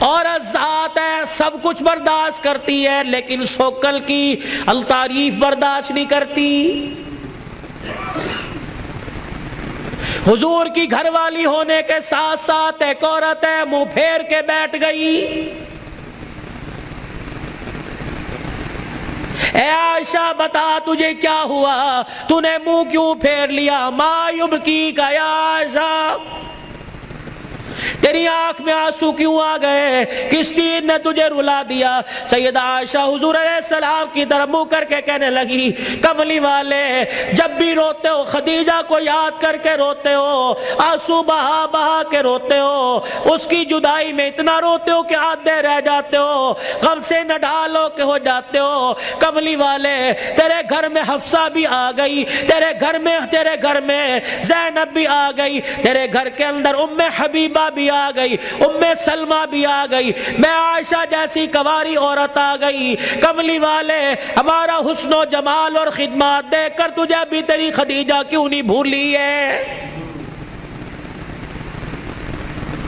عورت ذات ہے، سب کچھ برداشت کرتی ہے، لیکن شوکل کی التعریف برداشت نہیں کرتی۔ حضور کی گھر والی ہونے کے ساتھ ساتھ ایک عورت ہے، منہ پھیر کے بیٹھ گئی۔ اے عائشہ بتا تجھے کیا ہوا، تو نے منہ کیوں پھیر لیا؟ ما یبکیک یا عائشہ، تیری آنکھ میں آنسو کیوں آ گئے؟ کس چیز نے تجھے رلا دیا؟ سیدہ عائشہ حضور علیہ السلام کی طرف منہ کر کے کہنے لگی، کملی والے جب بھی روتے ہو خدیجہ کو یاد کر کے روتے ہو، آنسو بہا بہا کے روتے ہو، اس کی جدائی میں اتنا روتے ہو کہ آدھے رہ جاتے ہو، غم سے نہ ڈالو کہ ہو جاتے ہو۔ کملی والے تیرے گھر میں حفصہ بھی آ گئی، تیرے گھر میں زینب بھی آ گئی، تیرے گھر کے اندر ام حبیبہ بھی آ گئی، ام سلمہ بھی آ گئی، میں عائشہ جیسی کواری عورت آ گئی۔ کملی والے ہمارا حسن و جمال اور خدمات دیکھ کر تجھے ابھی تیری خدیجہ کیوں نہیں بھولی ہے؟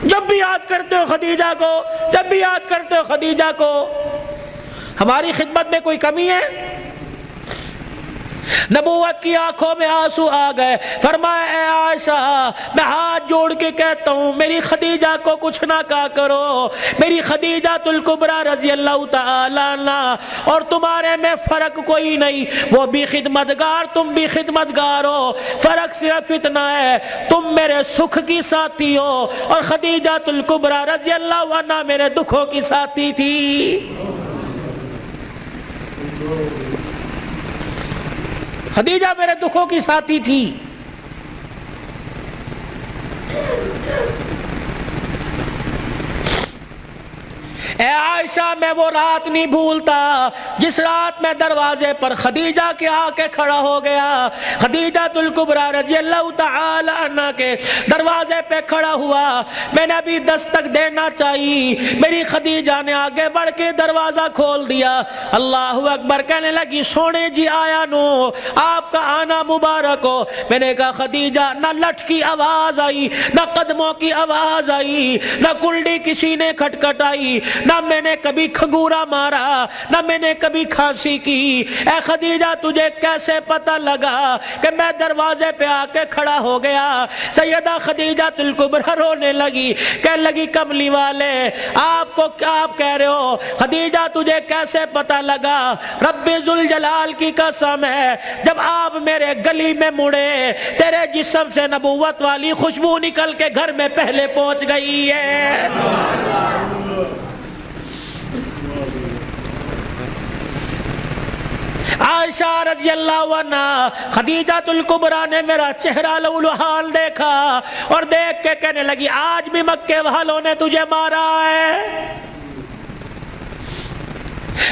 جب بھی یاد کرتے ہو خدیجہ کو، جب بھی یاد کرتے ہو خدیجہ کو، ہماری خدمت میں کوئی کمی ہے؟ نبوت کی آنکھوں میں آنسو آ گئے، فرمایا اے عائشہ میں ہاتھ جوڑ کے کہتا ہوں میری خدیجہ کو کچھ نہ کہا کرو، میری خدیجہ الکبریٰ رضی اللہ تعالی عنہ اور تمہارے میں فرق کوئی نہیں، وہ بھی خدمتگار تم بھی خدمتگار ہو، فرق صرف اتنا ہے تم میرے سکھ کی ساتھی ہو اور خدیجہ الکبریٰ رضی اللہ عنہ میرے دکھوں کی ساتھی تھی۔ خدیجہ میرے دکھوں کی ساتھی تھی۔ اے عائشہ میں وہ رات نہیں بھولتا جس رات میں دروازے پر خدیجہ کے آ کے کھڑا ہو گیا، خدیجہ الکبریٰ رضی اللہ تعالی عنہ کے دروازے پہ کھڑا ہوا، میں نے ابھی دستک دینا چاہیے، میری خدیجہ نے آگے بڑھ کے دروازہ کھول دیا، اللہ اکبر کہنے لگی سونے جی آیا نو، آپ کا آنا مبارک ہو۔ میں نے کہا خدیجہ نہ لٹھ کی آواز آئی، نہ قدموں کی آواز آئی، نہ کنڈی کسی نے کھٹکھٹائی، نہ میں نے کبھی کھگورا مارا، نہ میں نے کبھی کھانسی کی۔ اے خدیجہ تجھے کیسے پتہ لگا کہ میں دروازے پہ آ کے کھڑا ہو گیا؟ سیدہ خدیجہ الکبریٰ رونے لگی، کہنے لگی کملی والے آپ کو کیا آپ کہہ رہے ہو؟ خدیجہ تجھے کیسے پتہ لگا؟ رب ذوالجلال کی قسم ہے جب آپ میرے گلی میں مڑے تیرے جسم سے نبوت والی خوشبو نکل کے گھر میں پہلے پہنچ گئی ہے۔ عائشہ رضی اللہ عنہ خدیجہ الکبریٰ نے میرا چہرہ لولوحال دیکھا اور دیکھ کے کہنے لگی آج بھی مکے والوں نے تجھے مارا ہے؟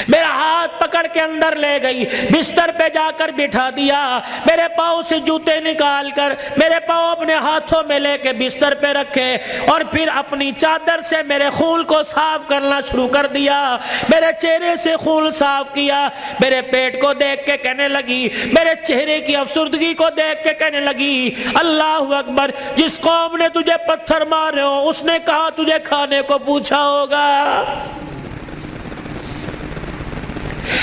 میرا ہاتھ پکڑ کے اندر لے گئی، بستر پہ جا کر بٹھا دیا، میرے پاؤں سے جوتے نکال کر میرے پاؤں اپنے ہاتھوں میں لے کے بستر پہ رکھے اور پھر اپنی چادر سے میرے خون کو صاف کرنا شروع کر دیا، میرے چہرے سے خون صاف کیا، میرے پیٹ کو دیکھ کے کہنے لگی، میرے چہرے کی افسردگی کو دیکھ کے کہنے لگی اللہ اکبر، جس قوم نے تجھے پتھر مارے ہو اس نے کہا تجھے کھانے کو پوچھا ہوگا۔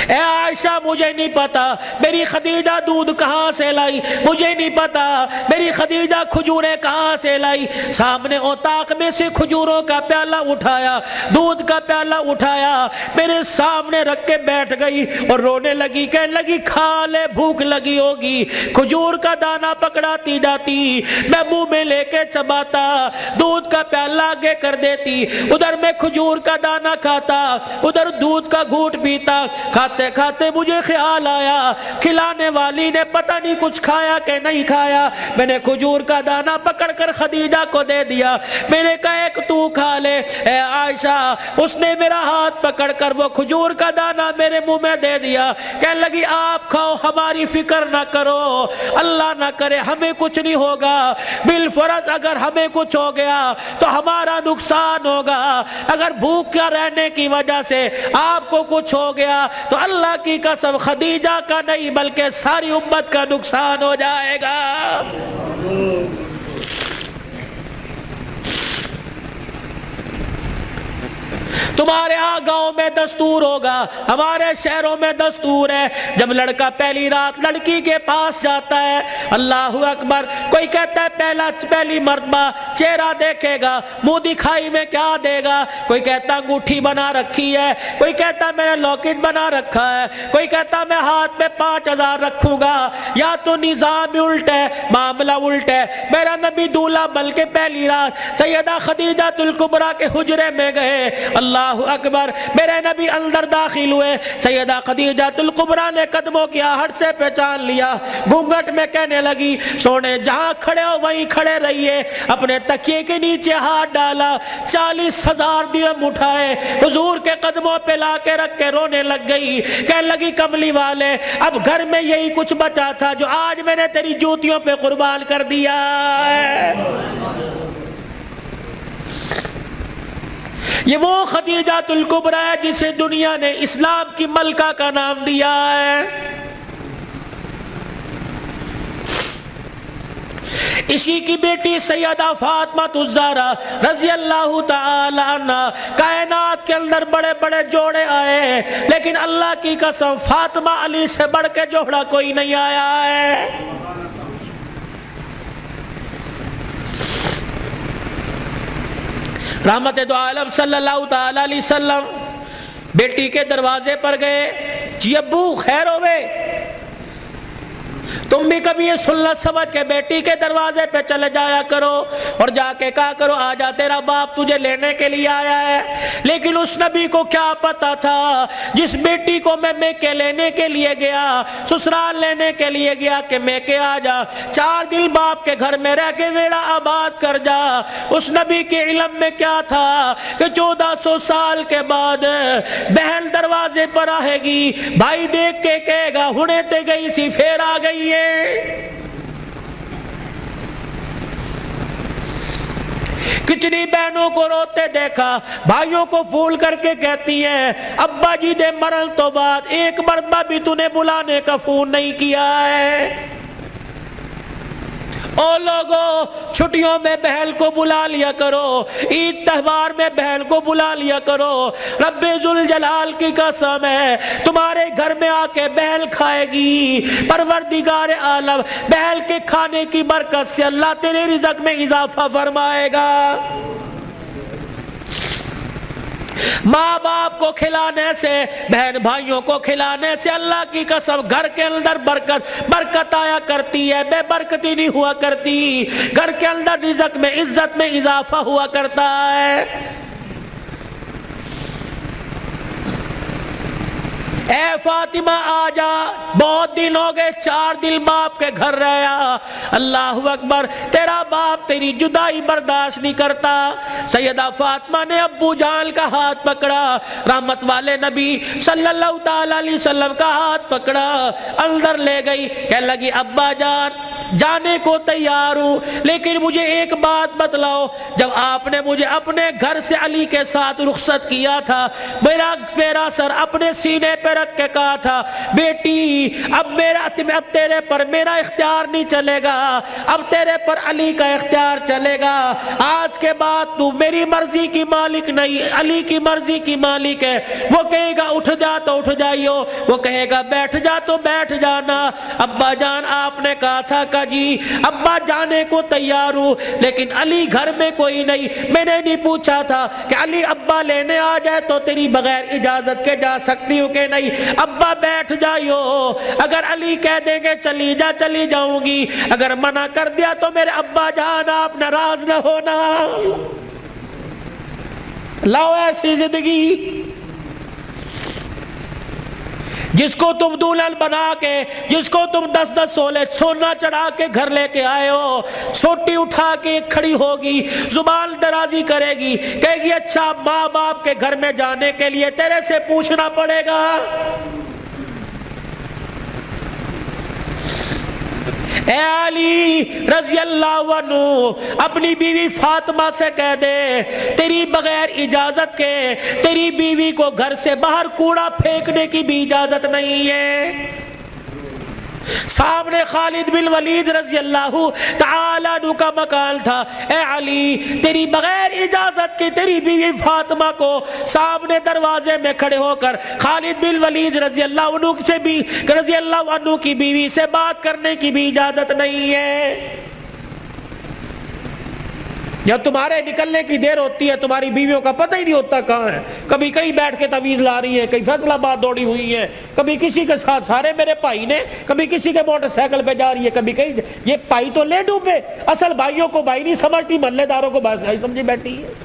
اے عائشہ مجھے نہیں پتا میری خدیجہ دودھ کہاں سے لائی، مجھے نہیں پتا میری خدیجہ کھجوریں کہاں سے لائی۔ سامنے اوطاق میں سے کھجوروں کا پیالہ اٹھایا، دودھ کا پیالہ اٹھایا، میرے سامنے رکھ کے بیٹھ گئی اور رونے لگی، کہنے لگی کھا لے بھوک لگی ہوگی۔ کھجور کا دانہ پکڑاتی جاتی، میں منہ میں لے کے چباتا، دودھ کا پیالہ آگے کر دیتی، ادھر میں کھجور کا دانہ کھاتا، ادھر دودھ کا گھونٹ پیتا۔ کھاتے کھاتے مجھے خیال آیا کھلانے والی نے پتہ نہیں کچھ کھایا کہ نہیں کھایا، میں نے کھجور کا دانہ پکڑ کر خدیجہ کو دے دیا، میں نے کہا ایک تو کھا لے۔ اے عائشہ اس نے میرا ہاتھ پکڑ کر وہ کھجور کا دانہ میرے منہ میں دے دیا، کہنے لگی آپ کھاؤ ہماری فکر نہ کرو، اللہ نہ کرے ہمیں کچھ نہیں ہوگا، بالفرض اگر ہمیں کچھ ہو گیا تو ہمارا نقصان ہوگا، اگر بھوکا رہنے کی وجہ سے آپ کو کچھ ہو گیا تو اللہ کی قسم خدیجہ کا نہیں بلکہ ساری امت کا نقصان ہو جائے گا۔ تمہارے ہاں گاؤں میں دستور ہوگا، ہمارے شہروں میں دستور ہے، جب لڑکا پہلی رات لڑکی کے پاس جاتا ہے، اللہ اکبر، کوئی کہتا ہے پہلی مرتبہ چہرہ دیکھے گا، منہ دکھائی میں کیا دے گا، کوئی کہتا انگوٹھی بنا رکھی ہے، کوئی کہتا میں نے لاکٹ بنا رکھا ہے، کوئی کہتا میں ہاتھ میں 5000 رکھوں گا، یا تو نظام الٹ ہے، معاملہ الٹ ہے۔ میرا نبی دولہا بلکہ پہلی رات سیدہ خدیجہ الکبریٰ کے حجرے میں گئے، اللہ اکبر، میرے نبی اندر داخل ہوئے، سیدہ خدیجہ الکبریٰ نے قدموں کی آہٹ سے پہچان لیا، گھونگھٹ میں کہنے لگی سونے جہاں کھڑے ہو وہیں کھڑے رہیے، اپنے تکیے کے نیچے ہاتھ ڈالا، 40,000 درہم اٹھائے، حضور کے قدموں پہ لا کے رکھ کے رونے لگ گئی، کہنے لگی کملی والے اب گھر میں یہی کچھ بچا تھا جو آج میں نے تیری جوتیوں پہ قربان کر دیا ہے۔ یہ وہ خدیجہ الکبریٰ ہے جسے دنیا نے اسلام کی ملکہ کا نام دیا ہے۔ اسی کی بیٹی سیدہ فاطمہ الزہرا رضی اللہ تعالی عنہ، کائنات کے اندر بڑے بڑے جوڑے آئے لیکن اللہ کی قسم فاطمہ علی سے بڑھ کے جوڑا کوئی نہیں آیا ہے۔ رحمت دو عالم صلی اللہ تعالی علیہ وسلم بیٹی کے دروازے پر گئے، جی ابو خیر ہوئے، تم بھی کبھی یہ سننا سمجھ کے بیٹی کے دروازے پہ چلے جایا کرو اور جا کے کہا کرو آجا تیرا باپ تجھے لینے کے لیے آیا ہے۔ لیکن اس نبی کو کیا پتا تھا جس بیٹی کو میں میکے لینے کے لیے گیا، سسرال لینے کے لیے گیا کہ میکے آجا، 4 دن باپ کے گھر میں رہ کے ویڑا آباد کر جا، اس نبی کے علم میں کیا تھا کہ 1400 سال کے بعد بہن دروازے پر آئے گی، بھائی دیکھ کے کہے گا ہنے تے گئی سی پھر آ گئی ہے۔ کتنی بہنوں کو روتے دیکھا، بھائیوں کو پھول کر کے کہتی ہیں ابا جی دے مرن تو بعد ایک مرتبہ بھی تو نے بلانے کا فون نہیں کیا ہے۔ او لوگوں چھٹیوں میں بہن کو بلا لیا کرو، عید تہوار میں بہن کو بلا لیا کرو، رب ذوالجلال کی قسم ہے تمہارے گھر میں آ کے بہن کھائے گی، پروردگار عالم بہن کے کھانے کی برکت سے اللہ تیرے رزق میں اضافہ فرمائے گا۔ ماں باپ کو کھلانے سے، بہن بھائیوں کو کھلانے سے اللہ کی قسم گھر کے اندر برکت آیا کرتی ہے، بے برکتی نہیں ہوا کرتی، گھر کے اندر رزق میں عزت میں اضافہ ہوا کرتا ہے۔ اے فاطمہ آجا، بہت دن ہو گئے، 4 دن باپ کے گھر رہا، اللہ اکبر، تیرا باپ تیری جدائی برداشت نہیں کرتا۔ سیدہ فاطمہ نے ابو جان کا ہاتھ پکڑا، رحمت والے نبی صلی اللہ تعالی علیہ وسلم کا ہاتھ پکڑا، اندر لے گئی، کہنے لگی ابا جان جانے کو تیار ہوں لیکن مجھے ایک بات بتلاؤ، جب آپ نے مجھے اپنے گھر سے علی کے ساتھ رخصت کیا تھا، میرا سر اپنے سینے پہ رکھ کے کہا تھا بیٹی اب تیرے پر میرا اختیار نہیں چلے گا، اب تیرے پر علی کا اختیار چلے گا، آج کے بعد تو میری مرضی کی مالک نہیں، علی کی مرضی کی مالک ہے، وہ کہے گا اٹھ جا تو اٹھ جائیو، وہ کہے گا بیٹھ جا تو بیٹھ جانا۔ ابا جان آپ نے کہا تھا کہ جی ابا جانے کو تیار ہوں لیکن علی گھر میں کوئی نہیں، میں نے نہیں پوچھا تھا کہ علی ابا لینے آ جائے تو تیری بغیر اجازت کے جا سکتی ہوں کہ نہیں، ابا بیٹھ جائیو، اگر علی کہہ دیں گے چلی جا چلی جاؤں گی، اگر منع کر دیا تو میرے ابا جان آپ ناراض نہ ہونا۔ لاؤ ایسی زندگی جس کو تم دلہن بنا کے، جس کو تم 10-10 سولے سونا چڑھا کے گھر لے کے آئے ہو، سوٹی اٹھا کے کھڑی ہوگی، زبان درازی کرے گی، کہے گی اچھا ماں باپ کے گھر میں جانے کے لیے تیرے سے پوچھنا پڑے گا۔ اے علی رضی اللہ عنہ اپنی بیوی فاطمہ سے کہہ دے تیری بغیر اجازت کے تیری بیوی کو گھر سے باہر کوڑا پھینکنے کی بھی اجازت نہیں ہے۔ سامنے خالد بن ولید رضی اللہ تعالیٰ عنہ کا مکان تھا. اے علی تیری بغیر اجازت کے تیری بیوی فاطمہ کو سامنے دروازے میں کھڑے ہو کر خالد بن ولید رضی اللہ عنہ کی بیوی سے بات کرنے کی بھی اجازت نہیں ہے. جب تمہارے نکلنے کی دیر ہوتی ہے تمہاری بیویوں کا پتہ ہی نہیں ہوتا کہاں ہے. کبھی کہیں بیٹھ کے تعویذ لا رہی ہے, کہیں فیصل آباد دوڑی ہوئی ہے, کبھی کسی کے ساتھ سارے میرے بھائی نے, کبھی کسی کے موٹر سائیکل پہ جا رہی ہے, کبھی کہیں. یہ بھائی تو لے ڈوبے, اصل بھائیوں کو بھائی نہیں سمجھتی, محلے داروں کو بھائی سمجھی بیٹھی ہے.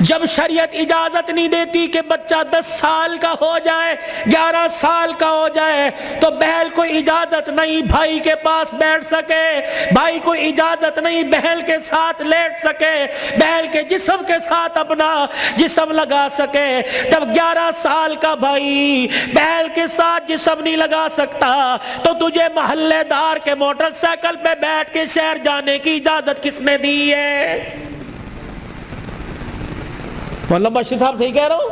جب شریعت اجازت نہیں دیتی کہ بچہ 10 سال کا ہو جائے, 11 سال کا ہو جائے, تو بہن کو اجازت نہیں بھائی کے پاس بیٹھ سکے, بھائی کو اجازت نہیں بہن کے ساتھ لیٹ سکے, بہن کے جسم کے ساتھ اپنا جسم لگا سکے. جب 11 سال کا بھائی بہن کے ساتھ جسم نہیں لگا سکتا تو تجھے محلے دار کے موٹر سائیکل پہ بیٹھ کے شہر جانے کی اجازت کس نے دی ہے؟ مولانا بشیر صاحب صحیح کہہ رہا ہوں؟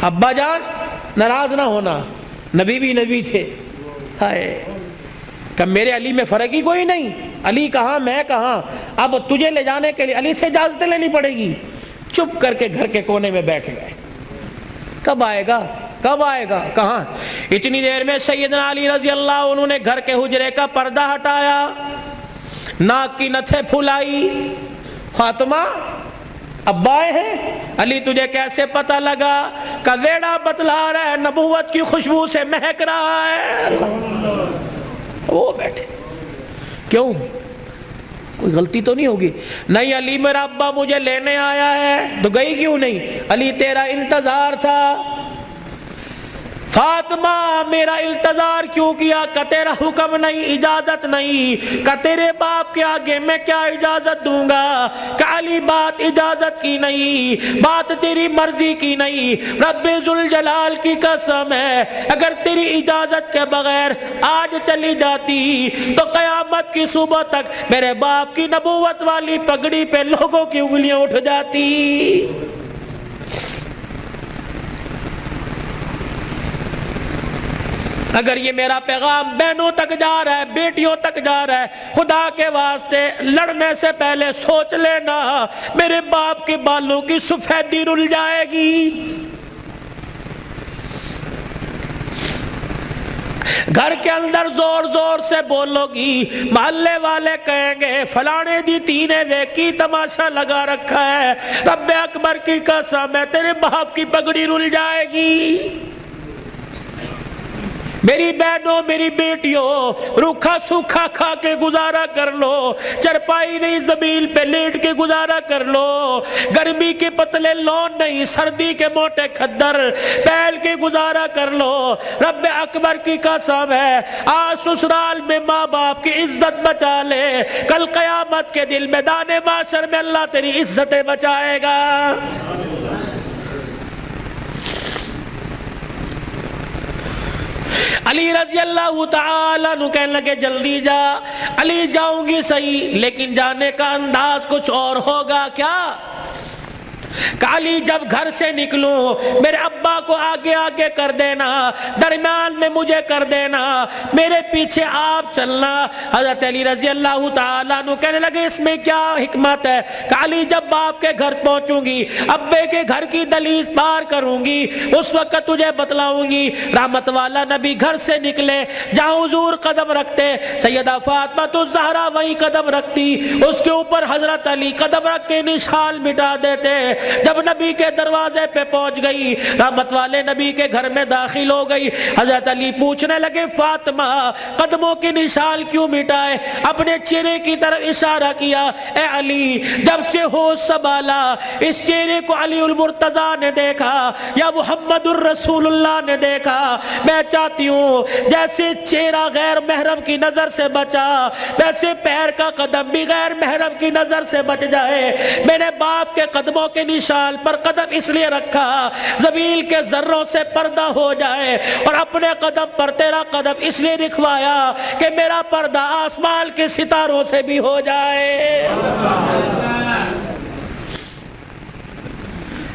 ابا جان ناراض نہ ہونا, نبی بھی نبی تھے. ہائے کہ میرے علی میں فرق ہی کوئی نہیں, علی کہاں میں کہاں, اب تجھے لے جانے کے لیے علی سے اجازت لینی پڑے گی. چپ کر کے گھر کے کونے میں بیٹھ گئے. کب آئے گا, کب آئے گا, کہاں. اتنی دیر میں سیدنا علی رضی اللہ عنہ نے گھر کے حجرے کا پردہ ہٹایا, ناک کی نتھے پھلائی. فاطمہ ابا آئے ہیں. علی تجھے کیسے پتہ لگا؟ کہ ویڑا بتلا رہا ہے, نبوت کی خوشبو سے مہک رہا ہے. وہ بیٹھے. کیوں, کوئی غلطی تو نہیں ہوگی؟ نہیں علی میرا ابا مجھے لینے آیا ہے. تو گئی کیوں نہیں؟ علی تیرا انتظار تھا. فاطمہ میرا انتظار کیوں کیا؟ کہ تیرا حکم نہیں, اجازت نہیں. کہ تیرے باپ کے آگے میں کیا اجازت دوں گا؟ کہ علی بات اجازت کی نہیں, بات تیری مرضی کی نہیں. رب ذوالجلال کی قسم ہے اگر تیری اجازت کے بغیر آج چلی جاتی تو قیامت کی صبح تک میرے باپ کی نبوت والی پگڑی پہ لوگوں کی انگلیاں اٹھ جاتی. اگر یہ میرا پیغام بہنوں تک جا رہا ہے, بیٹیوں تک جا رہا ہے, خدا کے واسطے لڑنے سے پہلے سوچ لینا میرے باپ کے بالوں کی سفیدی رل جائے گی. گھر کے اندر زور زور سے بولو گی, محلے والے کہیں گے فلانے دی تینے ویکی تماشا لگا رکھا ہے. رب اکبر کی قسم ہے تیرے باپ کی پگڑی رل جائے گی. میری بہنوں میری بیٹیوں روکھا سوکھا کھا کے گزارا کر لو, چرپائی نہیں زمین پہ لیٹ کے گزارا کر لو, گرمی کے پتلے لون نہیں سردی کے موٹے کھدر پہل کے گزارا کر لو. رب اکبر کی قسم ہے آج سسرال میں ماں باپ کی عزت بچا لے, کل قیامت کے دل میدان معاشر میں اللہ تیری عزتیں بچائے گا. علی رضی اللہ تعالیٰ عنہ کہنے لگے جلدی جا. علی جاؤں گی صحیح لیکن جانے کا انداز کچھ اور ہوگا. کیا؟ علی جب گھر سے نکلوں میرے ابا کو آگے آگے کر دینا, درمیان میں مجھے کر دینا, میرے پیچھے آپ چلنا. حضرت علی رضی اللہ تعالیٰ عنہ کہنے لگے اس میں کیا حکمت ہے؟ کہ علی جب باپ کے گھر پہنچوں گی, ابے کے گھر کی دہلیز پار کروں گی, اس وقت تجھے بتلاؤں گی. رحمت والا نبی گھر سے نکلے, جہاں حضور قدم رکھتے سیدہ فاطمہ الزہرا وہیں قدم رکھتی, اس کے اوپر حضرت علی قدم رکھ کے نشان مٹا دیتے. جب نبی کے دروازے پہ پہنچ گئی, رحمت والے نبی کے گھر میں داخل ہو گئی, حضرت علی پوچھنے لگے فاطمہ قدموں کے نشان کیوں مٹائے؟ اپنے چہرے کی طرف اشارہ کیا. اے علی جب سے ہوش سنبھالا اس چہرے کو علی المرتضیٰ نے دیکھا یا محمد الرسول اللہ نے دیکھا, میں چاہتی ہوں جیسے چہرہ غیر محرم کی نظر سے بچا ویسے پیر کا قدم بھی غیر محرم کی نظر سے بچ جائے. میرے باپ کے قدموں کے اپنی شال پر قدم اس لیے رکھا زمین کے ذروں سے پردہ ہو جائے، اور اپنے قدم پر تیرا قدم اس لیے رکھوایا کہ میرا پردہ آسمان کے ستاروں سے بھی ہو جائے۔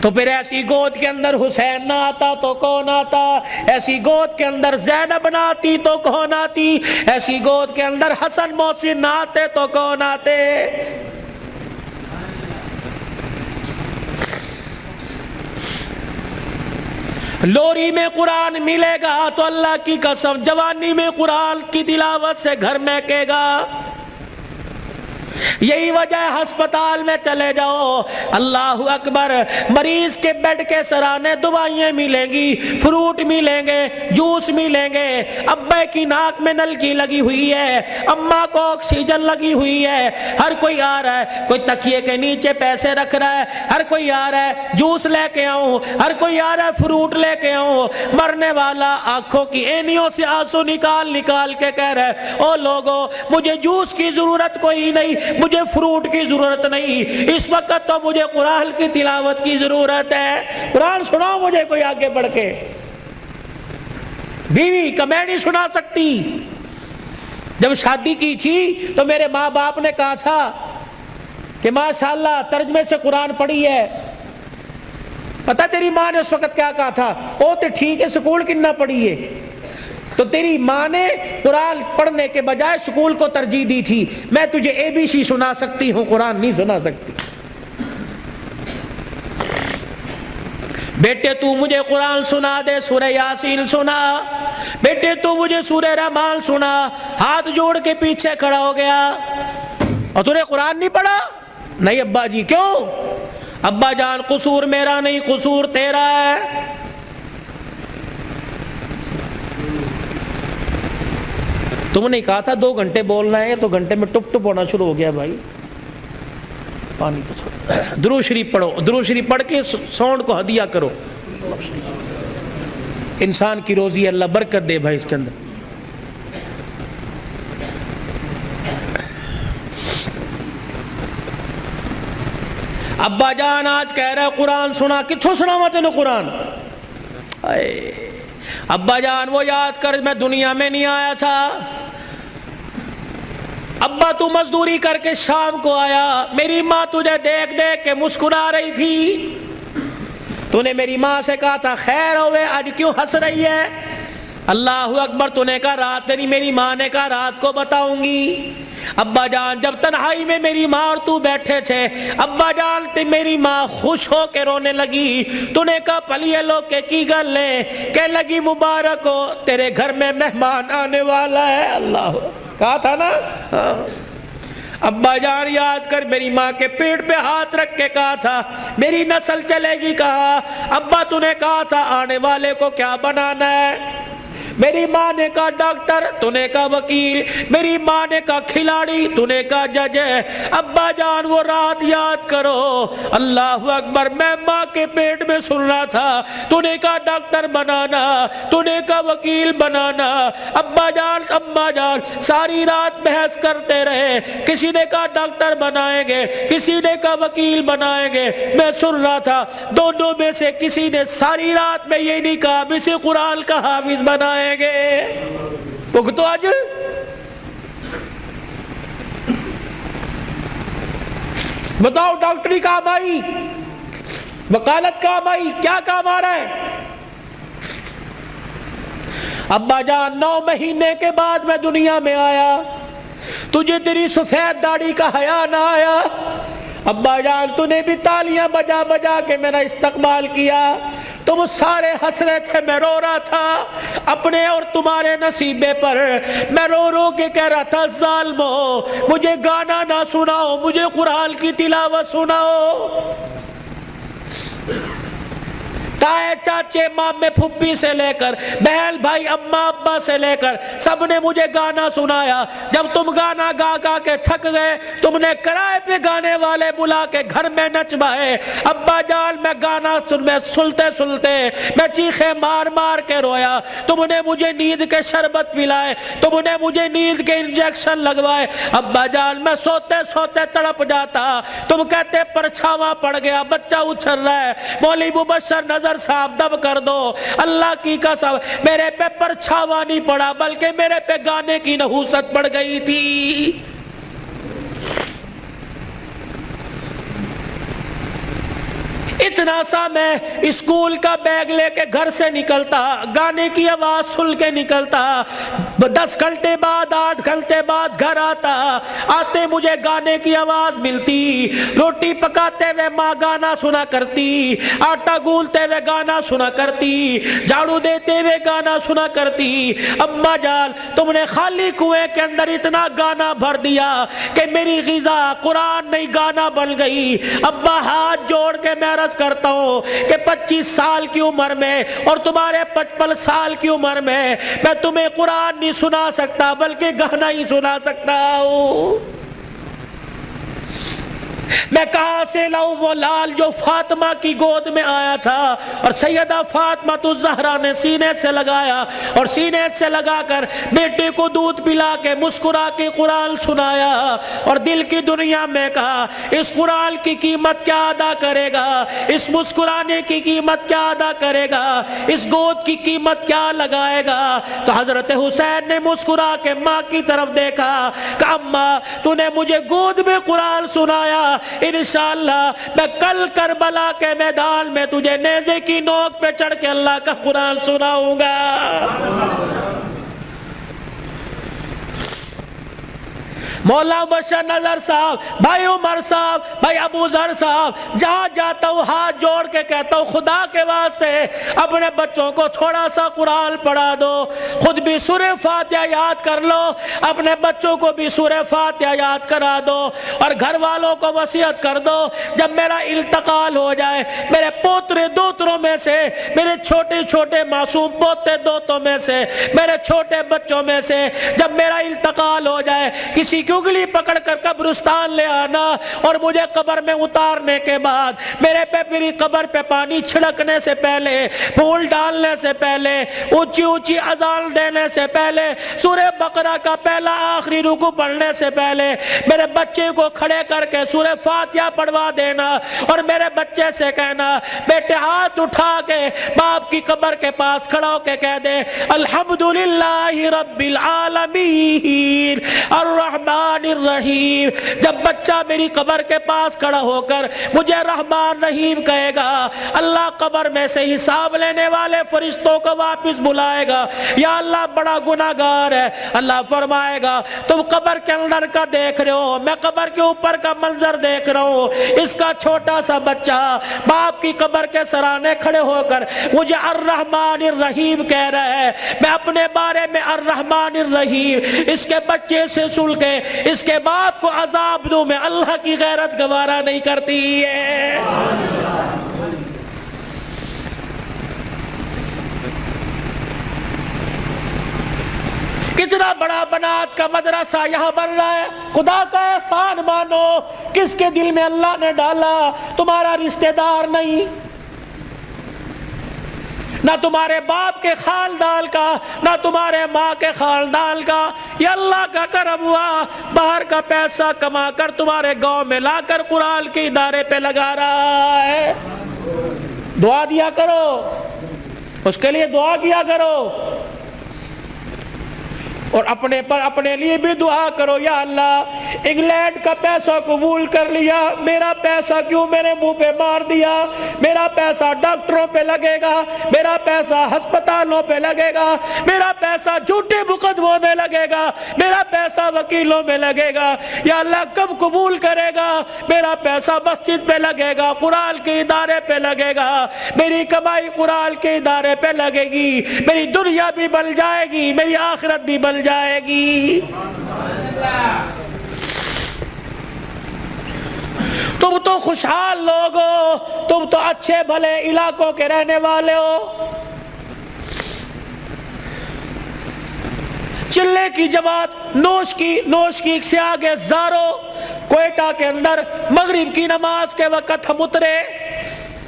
تو پھر ایسی گود کے اندر حسین نہ آتا تو کون آتا؟ ایسی گود کے اندر زینب نہ آتی تو کون آتی؟ ایسی گود کے اندر حسن محسن نہ آتے تو کون آتے؟ لوری میں قرآن ملے گا تو اللہ کی قسم جوانی میں قرآن کی تلاوت سے گھر مہکے گا۔ یہی وجہ ہے ہسپتال میں چلے جاؤ، اللہ اکبر، مریض کے بیڈ کے سرانے دوائیں ملیں گی، فروٹ ملیں گے، جوس ملیں گے، ابے کی ناک میں نلکی لگی ہوئی ہے، اماں کو آکسیجن لگی ہوئی ہے، ہر کوئی آ رہا ہے، کوئی تکیے کے نیچے پیسے رکھ رہا ہے، ہر کوئی آ رہا ہے جوس لے کے آؤں، ہر کوئی آ رہا ہے فروٹ لے کے آؤں۔ مرنے والا آنکھوں کی اینیوں سے آنسو نکال نکال کے کہہ رہا ہے او لوگو مجھے جوس کی ضرورت کوئی نہیں، مجھے فروٹ کی ضرورت نہیں، اس وقت تو مجھے قرآن کی تلاوت کی ضرورت ہے۔ قرآن سناؤ مجھے کوئی آگے بڑھ کے۔ بیوی کا میں نہیں سنا سکتی۔ جب شادی کی تھی تو میرے ماں باپ نے کہا تھا کہ ماشاءاللہ ترجمے سے قرآن پڑھی ہے۔ پتہ تیری ماں نے اس وقت کیا کہا تھا؟ او تے ٹھیک ہے سکول کنا پڑھی ہے۔ تو تیری ماں نے قرآن پڑھنے کے بجائے سکول کو ترجیح دی تھی۔ میں تجھے اے بی سی سنا سکتی ہوں، قرآن نہیں سنا سکتی۔ بیٹے تو مجھے قرآن سنا دے، سورہ یاسین سنا، بیٹے تو مجھے سورہ رحمان سنا۔ ہاتھ جوڑ کے پیچھے کھڑا ہو گیا، اور تو نے قرآن نہیں پڑھا؟ نہیں ابا جی۔ کیوں؟ ابا جان قصور میرا نہیں، قصور تیرا ہے۔ تم نے کہا تھا 2 گھنٹے بولنا ہے، تو گھنٹے میں ٹپ ٹپ ہونا شروع ہو گیا بھائی۔ پانی تو چھوڑو، درود شریف پڑھو، درود شریف پڑھ کے ساؤنڈ کو ہدیہ کرو۔ انسان کی روزی اللہ برکت دے بھائی اس کے اندر۔ ابا جان آج کہہ رہا ہے قرآن سنا، کتھوں سنا میں تینوں قرآن؟ ابا جان وہ یاد کر میں دنیا میں نہیں آیا تھا، ابا تو مزدوری کر کے شام کو آیا، میری ماں تجھے دیکھ دیکھ کے مسکرا رہی تھی، تو نے میری ماں سے کہا تھا خیر ہوئے آج کیوں ہنس رہی ہے؟ اللہ اکبر، تو نے کہا رات نہیں، میری ماں نے کہا رات کو بتاؤں گی۔ ابا جان جب تنہائی میں میری ماں اور تو بیٹھے تھے، ابا جان میری ماں خوش ہو کے رونے لگی، تو نے کہا پلیے لوگ کے کی گل لے، کہنے لگی مبارک ہو تیرے گھر میں مہمان آنے والا ہے۔ اللہ کہا تھا نا۔ ابا جان یاد کر میری ماں کے پیٹ پہ ہاتھ رکھ کے کہا تھا میری نسل چلے گی۔ کہا ابا تو نے کہا تھا آنے والے کو کیا بنانا ہے؟ میری ماں نے کہا ڈاکٹر، تو نے کہا وکیل، میری ماں نے کہا کھلاڑی، تو نے کہا جج ہے۔ ابا جان وہ رات یاد کرو، اللہ اکبر، میں ماں کے پیٹ میں سن رہا تھا، تو نے کہا ڈاکٹر بنانا، تو نے کہا وکیل بنانا۔ ابا جان اماں جان ساری رات بحث کرتے رہے، کسی نے کہا ڈاکٹر بنائیں گے، کسی نے کہا وکیل بنائیں گے، میں سن رہا تھا دونوں میں سے کسی نے ساری رات میں یہ نہیں کہا اسے قرآن کا حافظ بنائیں گے۔ تو آج بتاؤ ڈاکٹری کام آئی، وکالت کام آئی، کیا کام آ رہا ہے؟ ابا جان 9 مہینے کے بعد میں دنیا میں آیا، تجھے تیری سفید داڑھی کا حیا نہ آیا؟ ابا جان تو نے بھی تالیاں بجا بجا کے میرا استقبال کیا، تم سارے ہنس رہے تھے، میں رو رہا تھا اپنے اور تمہارے نصیبے پر، میں رو رو کے کہہ رہا تھا ظالمو مجھے گانا نہ سناؤ، مجھے قرآن کی تلاوت سناؤ۔ تائے چاچے چاچے مامے پھپھی سے لے کر بہن بھائی اماں ابا سے لے کر سب نے مجھے گانا سنایا. جب تم گانا گا گا کے تھک گئے تم نے کرائے پہ گانے والے بلا کے گھر میں نچوائے. ابا جان میں گانا سنتے سنتے میں چیخے مار مار کے رویا. تم نے مجھے نیند کے شربت پلائے, تم نے مجھے نیند کے انجیکشن لگوائے. ابا جان میں سوتے سوتے تڑپ جاتا. تم کہتے پرچھاواں پڑ گیا, بچہ اچھل رہا ہے, مولوی مبشر نظر صاحب دب کر دو. اللہ کی قسم میرے پہ پرچھاواں نہیں پڑا بلکہ میرے پہ گانے کی نحوست پڑ گئی تھی. اتنا سا میں اسکول کا بیگ لے کے گھر سے نکلتا, گانے کی آواز سن کے نکلتا, 10 گھنٹے بعد 8 گھنٹے بعد گھر آتا. آتے مجھے گانے کی آواز ملتی. روٹی پکاتے ہوئے ماں گانا سنا کرتی, آٹا گولتے ہوئے گانا سنا کرتی, جھاڑو دیتے ہوئے گانا سنا کرتی. اماں جان تم نے خالی کنویں کے اندر اتنا گانا بھر دیا کہ میری غذا قرآن نہیں گانا بن گئی. ابا ہاتھ جوڑ کے میں عرض کرتا ہوں کہ 25 سال کی عمر میں اور تمہارے 55 سال کی عمر میں تمہیں قرآن نہیں سنا سکتا بلکہ گانا ہی سنا سکتا ہوں. میں کہاں سے لاؤں وہ لال جو فاطمہ کی گود میں آیا تھا اور سیدہ فاطمہ الزہرا نے سینے سے لگایا اور سینے سے لگا کر بیٹے کو دودھ پلا کے مسکرا کے قرآن سنایا اور دل کی دنیا میں کہا اس قرآن کی قیمت کیا ادا کرے گا, اس مسکرانے کی قیمت کیا ادا کرے گا, اس گود کی قیمت کیا لگائے گا. تو حضرت حسین نے مسکرا کے ماں کی طرف دیکھا کہ اماں تو نے مجھے گود میں قرآن سنایا, انشاءاللہ میں کل کربلا کے میدان میں تجھے نیزے کی نوک پہ چڑھ کے اللہ کا قرآن سناؤں گا. مولا بشر نظر صاحب, بھائی عمر صاحب, بھائی ابو ذر صاحب, جہاں جاتا ہوں ہاتھ جوڑ کے کہتا ہوں خدا کے واسطے اپنے بچوں کو تھوڑا سا قرآن پڑھا دو, خود بھی سورہ فاتحہ یاد کر لو, اپنے بچوں کو بھی سورہ فاتحہ یاد کرا دو اور گھر والوں کو وصیت کر دو جب میرا انتقال ہو جائے میرے پوترے دوتروں میں سے, میرے چھوٹے چھوٹے معصوم پوتے دوتوں میں سے, میرے چھوٹے بچوں میں سے جب میرا انتقال ہو جائے کسی کی انگلی پکڑ کر قبرستان لے آنا اور مجھے قبر میں اتارنے کے بعد میرے پہ میری قبر پہ پانی چھڑکنے سے پہلے, پھول ڈالنے سے پہلے, اونچی اونچی اذان دینے سے پہلے, سورہ بقرہ کا پہلا آخری رکوع پڑھنے سے پہلے میرے بچے کو کھڑے کر کے سورہ فاتحہ پڑھوا دینا اور میرے بچے سے کہنا بیٹے ہاتھ اٹھا کے باپ کی قبر کے پاس کھڑا ہو کے کہہ دے الحمدللہ رب العالمین الرحمن الرحیم. جب بچہ میری قبر کے پاس کھڑا ہو کر مجھے رحمان رحیم کہے گا اللہ قبر میں سے حساب لینے والے فرشتوں کو واپس بلائے گا, یا اللہ بڑا گناہگار ہے. اللہ فرمائے گا تم قبر کے اندر کا دیکھ رہے ہو, میں قبر کے اوپر کا منظر دیکھ رہا ہوں. اس کا چھوٹا سا بچہ باپ کی قبر کے سرانے کھڑے ہو کر مجھے الرحمن الرحیم کہہ رہا ہے. میں اپنے بارے میں الرحمن الرحیم اس کے بچے سے سن کے اس کے باپ کو عذاب دوں, میں اللہ کی غیرت گوارا نہیں کرتی ہے. کتنا بڑا بنات کا مدرسہ یہاں بن رہا ہے. خدا کا احسان مانو کس کے دل میں اللہ نے ڈالا, تمہارا رشتہ دار نہیں, نہ تمہارے باپ کے خاندان کا, نہ تمہارے ماں کے خاندان کا, یہ اللہ کا کرم ہوا. باہر کا پیسہ کما کر تمہارے گاؤں میں لا کر قرآن کے ادارے پہ لگا رہا ہے. دعا دیا کرو, اس کے لیے دعا کیا کرو اور اپنے پر اپنے لیے بھی دعا کرو. یا اللہ انگلینڈ کا پیسہ قبول کر لیا, میرا پیسہ کیوں میرے منہ پہ مار دیا, میرا پیسہ ڈاکٹروں پہ لگے گا, میرا پیسہ ہسپتالوں پہ لگے گا, میرا پیسہ جھوٹے مقدموں میں لگے گا, میرا پیسہ وکیلوں میں لگے گا. یا اللہ کب قبول کرے گا, میرا پیسہ مسجد پہ لگے گا, قرآن کے ادارے پہ لگے گا, میری کمائی قرآن کے ادارے پہ لگے گی, میری دنیا بھی بن جائے گی, میری آخرت بھی بن جائے گی. تم تو خوشحال لوگ ہو، تم تو اچھے بھلے علاقوں کے رہنے والے ہو۔ چلے کی جماعت نوش کی سے آگے زارو، کوئٹہ کے اندر مغرب کی نماز کے وقت ہم اترے،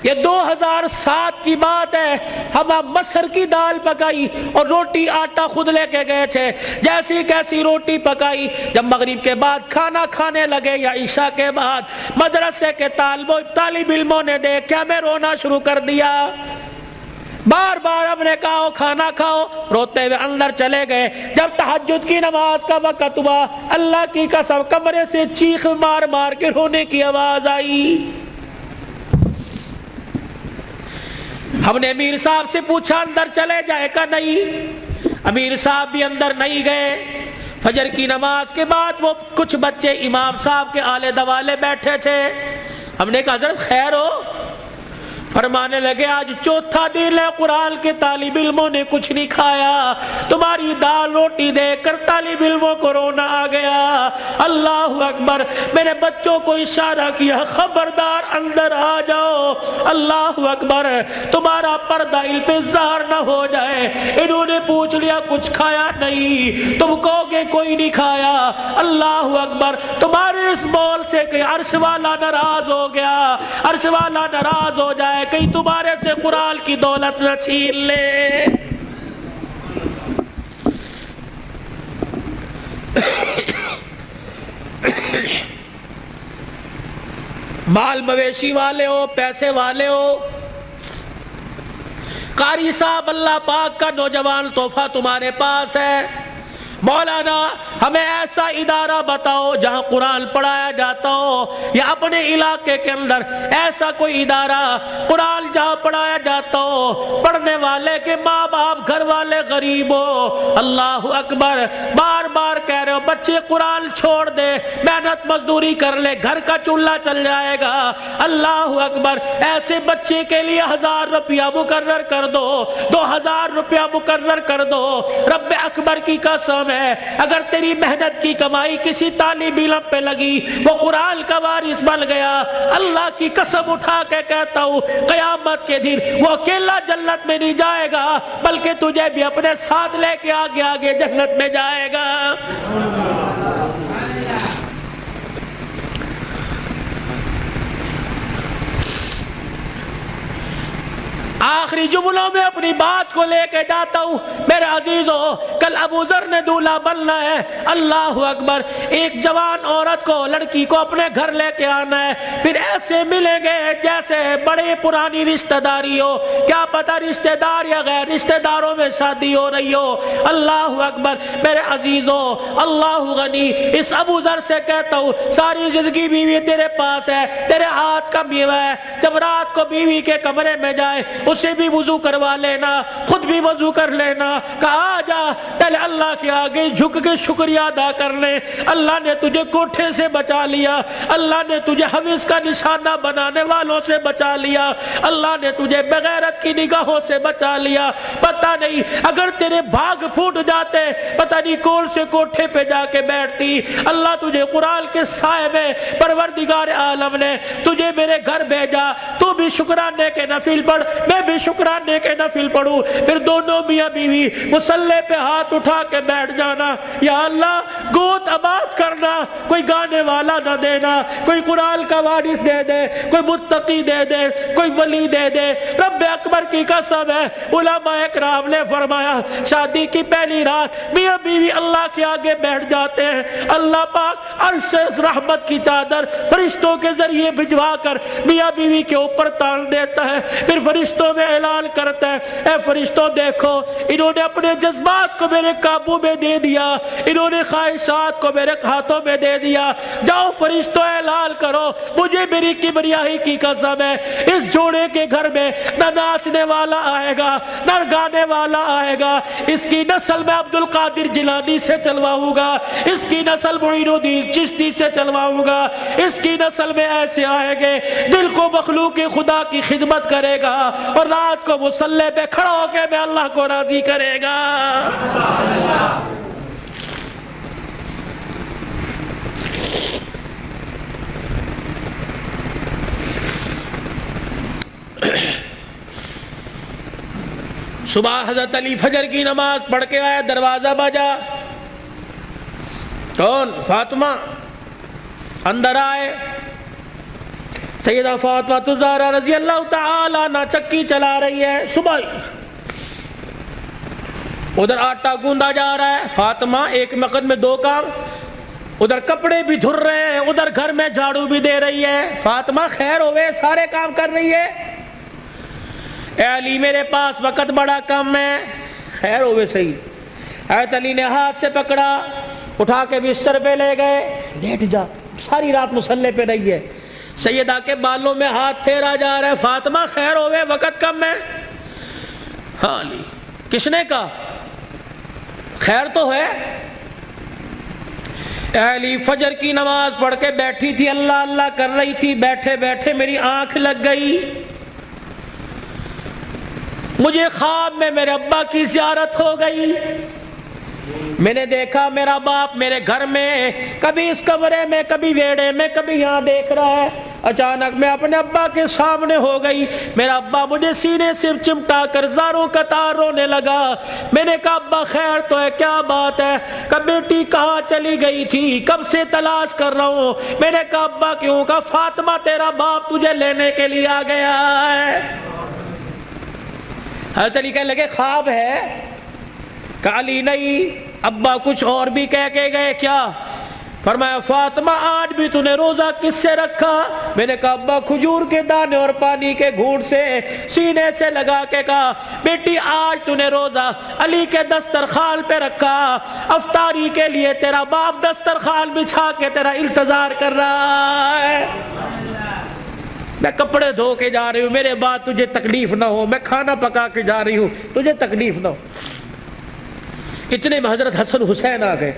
یہ 2007 کی بات ہے، ہم مسر کی دال پکائی اور روٹی آٹا خود لے کے گئے تھے، جیسی کیسی روٹی پکائی، جب مغرب کے بعد کھانا کھانے لگے یا عشاء کے بعد مدرسے کے طالب علموں نے دیکھ کے ہمیں رونا شروع کر دیا، بار بار ہم نے کہا کھانا کھاؤ، روتے ہوئے اندر چلے گئے۔ جب تہجد کی نماز کا وقت ہوا، اللہ کی قسم کمرے سے چیخ مار مار کے رونے کی آواز آئی۔ ہم نے امیر صاحب سے پوچھا اندر چلے جائے کا نہیں، امیر صاحب بھی اندر نہیں گئے۔ فجر کی نماز کے بعد وہ کچھ بچے امام صاحب کے آلے دوالے بیٹھے تھے، ہم نے کہا حضرت خیر ہو؟ فرمانے لگے آج چوتھا دن ہے قرآن کے طالب علموں نے کچھ نہیں کھایا، تمہاری دال روٹی دیکھ کر طالب علموں کو رونا آ گیا۔ اللہ اکبر، میرے بچوں کو اشارہ کیا خبردار اندر آ جاؤ، اللہ اکبر، تمہارا پردہ علم پہ ظاہر نہ ہو جائے۔ انہوں نے پوچھ لیا کچھ کھایا نہیں، تم کہو گے کوئی نہیں کھایا، اللہ اکبر، تمہارے اس بول سے کہ عرش والا ناراض ہو گیا، عرش والا ناراض ہو جائے، کہیں تمہارے سے قرآن کی دولت نہ چھین لے۔ مال مویشی والے ہو، پیسے والے ہو، قاری صاحب اللہ پاک کا نوجوان تحفہ تمہارے پاس ہے، مولانا ہمیں ایسا ادارہ بتاؤ جہاں قرآن پڑھایا جاتا ہو، یا اپنے علاقے کے اندر ایسا کوئی ادارہ قرآن جہاں پڑھایا جاتا ہو، پڑھنے والے کے ماں باپ گھر والے غریب ہو۔ اللہ اکبر، بار بار کہہ رہے ہو بچے قرآن چھوڑ دے، محنت مزدوری کر لے، گھر کا چولہا چل جائے گا، اللہ اکبر، ایسے بچے کے لیے 1000 روپیہ مقرر کر دو، 2000 روپیہ مقرر کر دو۔ رب اکبر کی قسم ہے، اگر تیری محنت کی کمائی کسی طالب علم پہ لگی، وہ قرآن کا وارث بن گیا، اللہ کی قسم اٹھا کے کہتا ہوں قیامت کے دن وہ اکیلا جنت میں نہیں جائے گا، بلکہ تجھے بھی اپنے ساتھ لے کے آگے آگے جنت میں جائے گا۔ آخری جملوں میں اپنی بات کو لے کے جاتا ہوں میرے عزیزو، کل ابو ذر نے دولہا بننا ہے، اللہ اکبر، ایک جوان عورت کو، لڑکی کو اپنے گھر لے کے آنا ہے، پھر ایسے ملیں گے جیسے بڑے پرانی رشتہ داری ہو، کیا پتہ رشتہ دار یا غیر رشتہ داروں میں شادی ہو رہی ہو، اللہ اکبر میرے عزیزو، اللہ غنی، اس ابو ذر سے کہتا ہوں ساری زندگی بیوی تیرے پاس ہے، تیرے ہاتھ کا میوہ ہے، جب رات کو بیوی کے کمرے میں جائے اسے بھی وضو کروا لینا، خود بھی وضو کر لینا، کہا آ جا پہلے اللہ کے آگے جھک کے شکریہ ادا کر لے، اللہ نے تجھے کوٹھے سے بچا لیا، اللہ نے تجھے حویث کا نشانہ بنانے والوں سے بچا لیا، اللہ نے تجھے بغیرت کی نگاہوں سے بچا لیا، پتہ نہیں اگر تیرے بھاگ پھوٹ جاتے پتہ نہیں کون سے کوٹھے پہ جا کے بیٹھتی، اللہ تجھے قرآن کے سائے میں پروردگار عالم نے تجھے میرے گھر بھیجا، تو بھی شکرانے کے نفل پڑھ، میں بھی شکرانے کے نفل پڑھوں، پھر دونوں میاں بیوی مصلی پہ ہاتھ اٹھا کے بیٹھ جانا، یا اللہ گوت آباد کرنا، کوئی گانے والا نہ دینا، کوئی قرآن کا وارث دے دے، کوئی متقی دے دے، کوئی ولی دے دے۔ رب اکبر کی قسم ہے، علماء اکرام نے فرمایا شادی کی پہلی رات میاں بیوی اللہ کے آگے بیٹھ جاتے ہیں، اللہ پاک عرش رحمت کی چادر فرشتوں کے ذریعے بھجوا کر میاں بیوی کے اوپر تان دیتا ہے، پھر فرشتوں میں اعلان کرتا ہے اے فرشتوں دیکھو انہوں نے اپنے جذبات کو میرے قابو میں دے دیا، انہوں نے خواہشات کو میرے ہاتھوں میں دے دیا، جاؤ فرشتوں اعلان کرو مجھے میری کبریائی کی قسم ہے اس جوڑے کے گھر میں نہ ناچنے والا آئے گا نہ گانے والا آئے گا، اس کی نسل میں عبد القادر جیلانی سے چلواؤں گا، اس کی نسل معین الدین چشتی سے چلواؤں گا، اس کی نسل میں ایسے آئے گے دل کو مخلوق خدا کی خدمت کرے گا اور رات کو مصلی پہ کھڑا ہو کے میں اللہ کو راضی کرے گا۔ صبح حضرت علی فجر کی نماز پڑھ کے آیا، دروازہ بجا، کون؟ فاطمہ۔ اندر آئے، سیدہ فاطمہ الزہرا رضی اللہ تعالی عنہ چکی چلا رہی ہے، صبح ادھر آٹا گوندا جا رہا ہے، فاطمہ ایک وقت میں دو کام، ادھر کپڑے بھی دھر رہے ہیں، ادھر گھر میں جھاڑو بھی دے رہی ہے۔ فاطمہ خیر ہوئے، سارے کام کر رہی ہے۔ اے علی میرے پاس وقت بڑا کم ہے، خیر ہوئے صحیح۔ حضرت علی نے ہاتھ سے پکڑا، اٹھا کے بستر پہ لے گئے، لیٹ جا، ساری رات مصلے پہ رہی ہے۔ سیدہ کے بالوں میں ہاتھ پھیرا جا رہا ہے، فاطمہ خیر ہوئے، وقت کم ہے۔ ہاں علی، کس نے کہا؟ خیر تو ہے۔ اے علی فجر کی نماز پڑھ کے بیٹھی تھی، اللہ اللہ کر رہی تھی، بیٹھے بیٹھے میری آنکھ لگ گئی، مجھے خواب میں میرے ابا کی زیارت ہو گئی، میں نے دیکھا میرا باپ میرے گھر میں، کبھی اس کمرے میں، کبھی ویڑے میں، کبھی یہاں دیکھ رہا ہے۔ اچانک میں اپنے ابا کے سامنے ہو گئی، میرا ابا مجھے سینے سے چمٹا کر زاروں قطار رونے لگا۔ میں نے کہا ابا خیر تو ہے، کیا بات ہے؟ کہ بیٹی کہاں چلی گئی تھی، کب سے تلاش کر رہا ہوں۔ میں نے کہا ابا کیوں؟ کہا فاطمہ تیرا باپ تجھے لینے کے لیے آ گیا ہے۔ حضرت علی کہنے لگے خواب ہے؟ کہ علی نہیں، ابا کچھ اور بھی کہہ کے گئے۔ کیا؟ فرمایا فاطمہ آج بھی تو نے روزہ کس سے رکھا؟ میں نے کہا ابا کھجور کے دانے اور پانی کے گھونٹ سے، سینے سے لگا کے کہا بیٹی آج تو نے روزہ علی کے دسترخوان پہ رکھا، افطاری کے لیے تیرا باپ دسترخوان بچھا کے تیرا انتظار کر رہا ہے۔ میں کپڑے دھو کے جا رہی ہوں، میرے بعد تجھے تکلیف نہ ہو، میں کھانا پکا کے جا رہی ہوں، تجھے تکلیف نہ ہو۔ اتنے میں حضرت حسن حسین آ گئے۔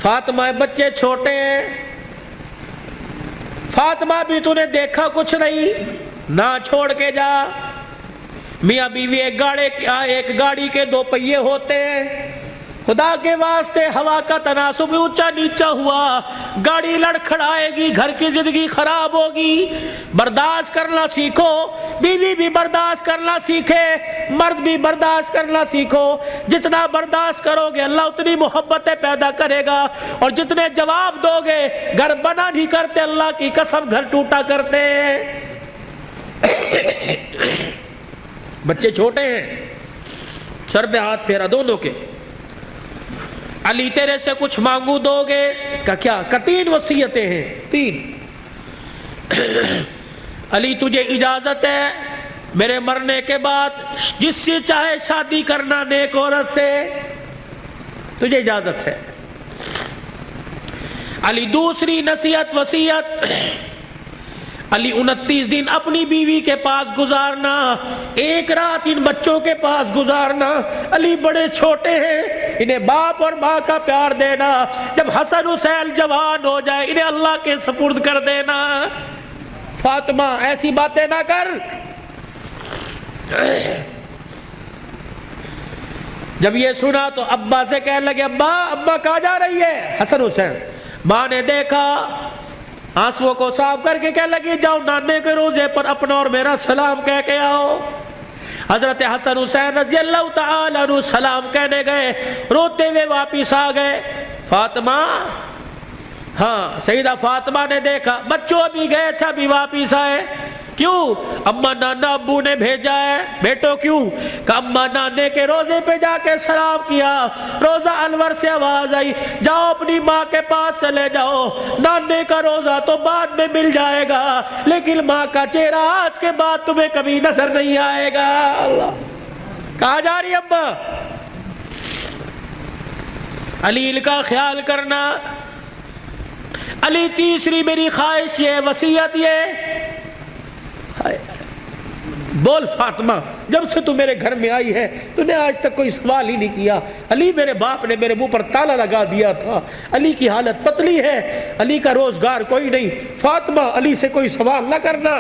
فاطمہ بچے چھوٹے ہیں، فاطمہ بھی تو نے دیکھا کچھ نہیں، نہ چھوڑ کے جا۔ میاں بیوی ایک گاڑی کے دو پہیے ہوتے ہیں، خدا کے واسطے ہوا کا تناسب اونچا نیچا ہوا، گاڑی لڑکھڑائے گی، گھر کی زندگی خراب ہوگی۔ برداشت کرنا سیکھو، بیوی بھی برداشت کرنا سیکھے، مرد بھی برداشت کرنا سیکھو۔ جتنا برداشت کرو گے اللہ اتنی محبتیں پیدا کرے گا، اور جتنے جواب دو گے، گھر بنا نہیں کرتے، اللہ کی قسم گھر ٹوٹا کرتے۔ بچے چھوٹے ہیں، سر پہ ہاتھ پھیرا دونوں کے۔ علی تیرے سے کچھ مانگو دو گے؟ کہ کیا؟ کہ 3 وصیتیں ہیں، 3۔ علی تجھے اجازت ہے میرے مرنے کے بعد جس سے چاہے شادی کرنا نیک عورت سے، تجھے اجازت ہے۔ علی دوسری نصیحت وصیت، علی 29 دن اپنی بیوی کے پاس گزارنا، 1 رات ان بچوں کے پاس گزارنا۔ علی بڑے چھوٹے ہیں، انہیں باپ اور ماں کا پیار دینا، جب حسن حسین جوان ہو جائے انہیں اللہ کے سپرد کر دینا۔ فاطمہ ایسی باتیں نہ کر۔ جب یہ سنا تو ابا سے کہنے لگے ابا کہاں جا رہی ہے؟ حسن حسین۔ ماں نے دیکھا، آنسوؤں کو صاف کر کے کہنے لگی جاؤ نانے کے روزے پر اپنا اور میرا سلام کہہ کے آؤ۔ حضرت حسن حسین رضی اللہ تعالی عنہ سلام کہنے گئے، روتے ہوئے واپس آ گئے۔ فاطمہ، ہاں سیدہ فاطمہ نے دیکھا بچوں بھی گئے تھے، ابھی واپس آئے۔ کیوں؟ اما نانا ابو نے بھیجا ہے۔ بیٹو کیوں؟ کہ اما نانے کے روزے پہ جا کے سلام کیا، روزہ انور سے آواز آئی جاؤ اپنی ماں کے پاس چلے جاؤ، نانے کا روزہ تو بعد میں مل جائے گا لیکن ماں کا چہرہ آج کے بعد تمہیں کبھی نظر نہیں آئے گا۔ اللہ، کہاں جا رہی ابا؟ علی کا خیال کرنا۔ علی تیسری میری خواہش یہ، وصیت یہ، بول فاطمہ جب سے تو میرے گھر میں آئی ہے تو نے آج تک کوئی سوال ہی نہیں کیا۔ علی میرے باپ نے میرے منہ پر تالا لگا دیا تھا، علی کی حالت پتلی ہے، علی کا روزگار کوئی نہیں، فاطمہ علی سے کوئی سوال نہ کرنا۔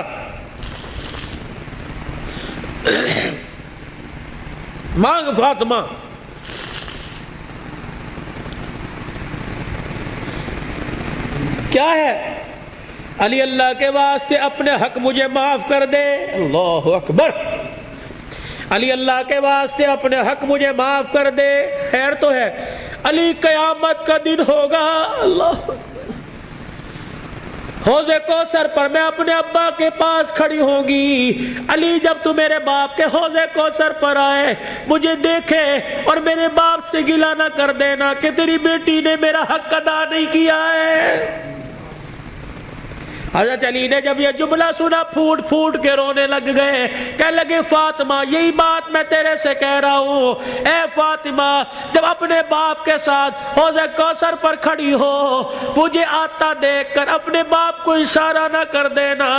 مانگ فاطمہ۔ کیا ہے؟ علی اللہ کے واسطے اپنے حق مجھے معاف کر دے۔ اللہ اکبر۔ علی اللہ کے واسطے اپنے حق مجھے معاف کر دے. خیر تو ہے. علی قیامت کا دن ہوگا. اللہ حوض کوثر پر میں اپنے ابا کے پاس کھڑی ہوں گی. علی جب تو میرے باپ کے حوض کوثر پر آئے مجھے دیکھے اور میرے باپ سے گلہ نہ کر دینا کہ تیری بیٹی نے میرا حق ادا نہیں کیا ہے. حضرت علی نے جب یہ جملہ سنا پھوٹ پھوٹ کے رونے لگ گئے. کہنے لگے فاطمہ یہی بات میں تیرے سے کہہ رہا ہوں. اے فاطمہ جب اپنے باپ کے ساتھ حوض کوثر پر کھڑی ہو مجھے آتا دیکھ کر اپنے باپ کو اشارہ نہ کر دینا.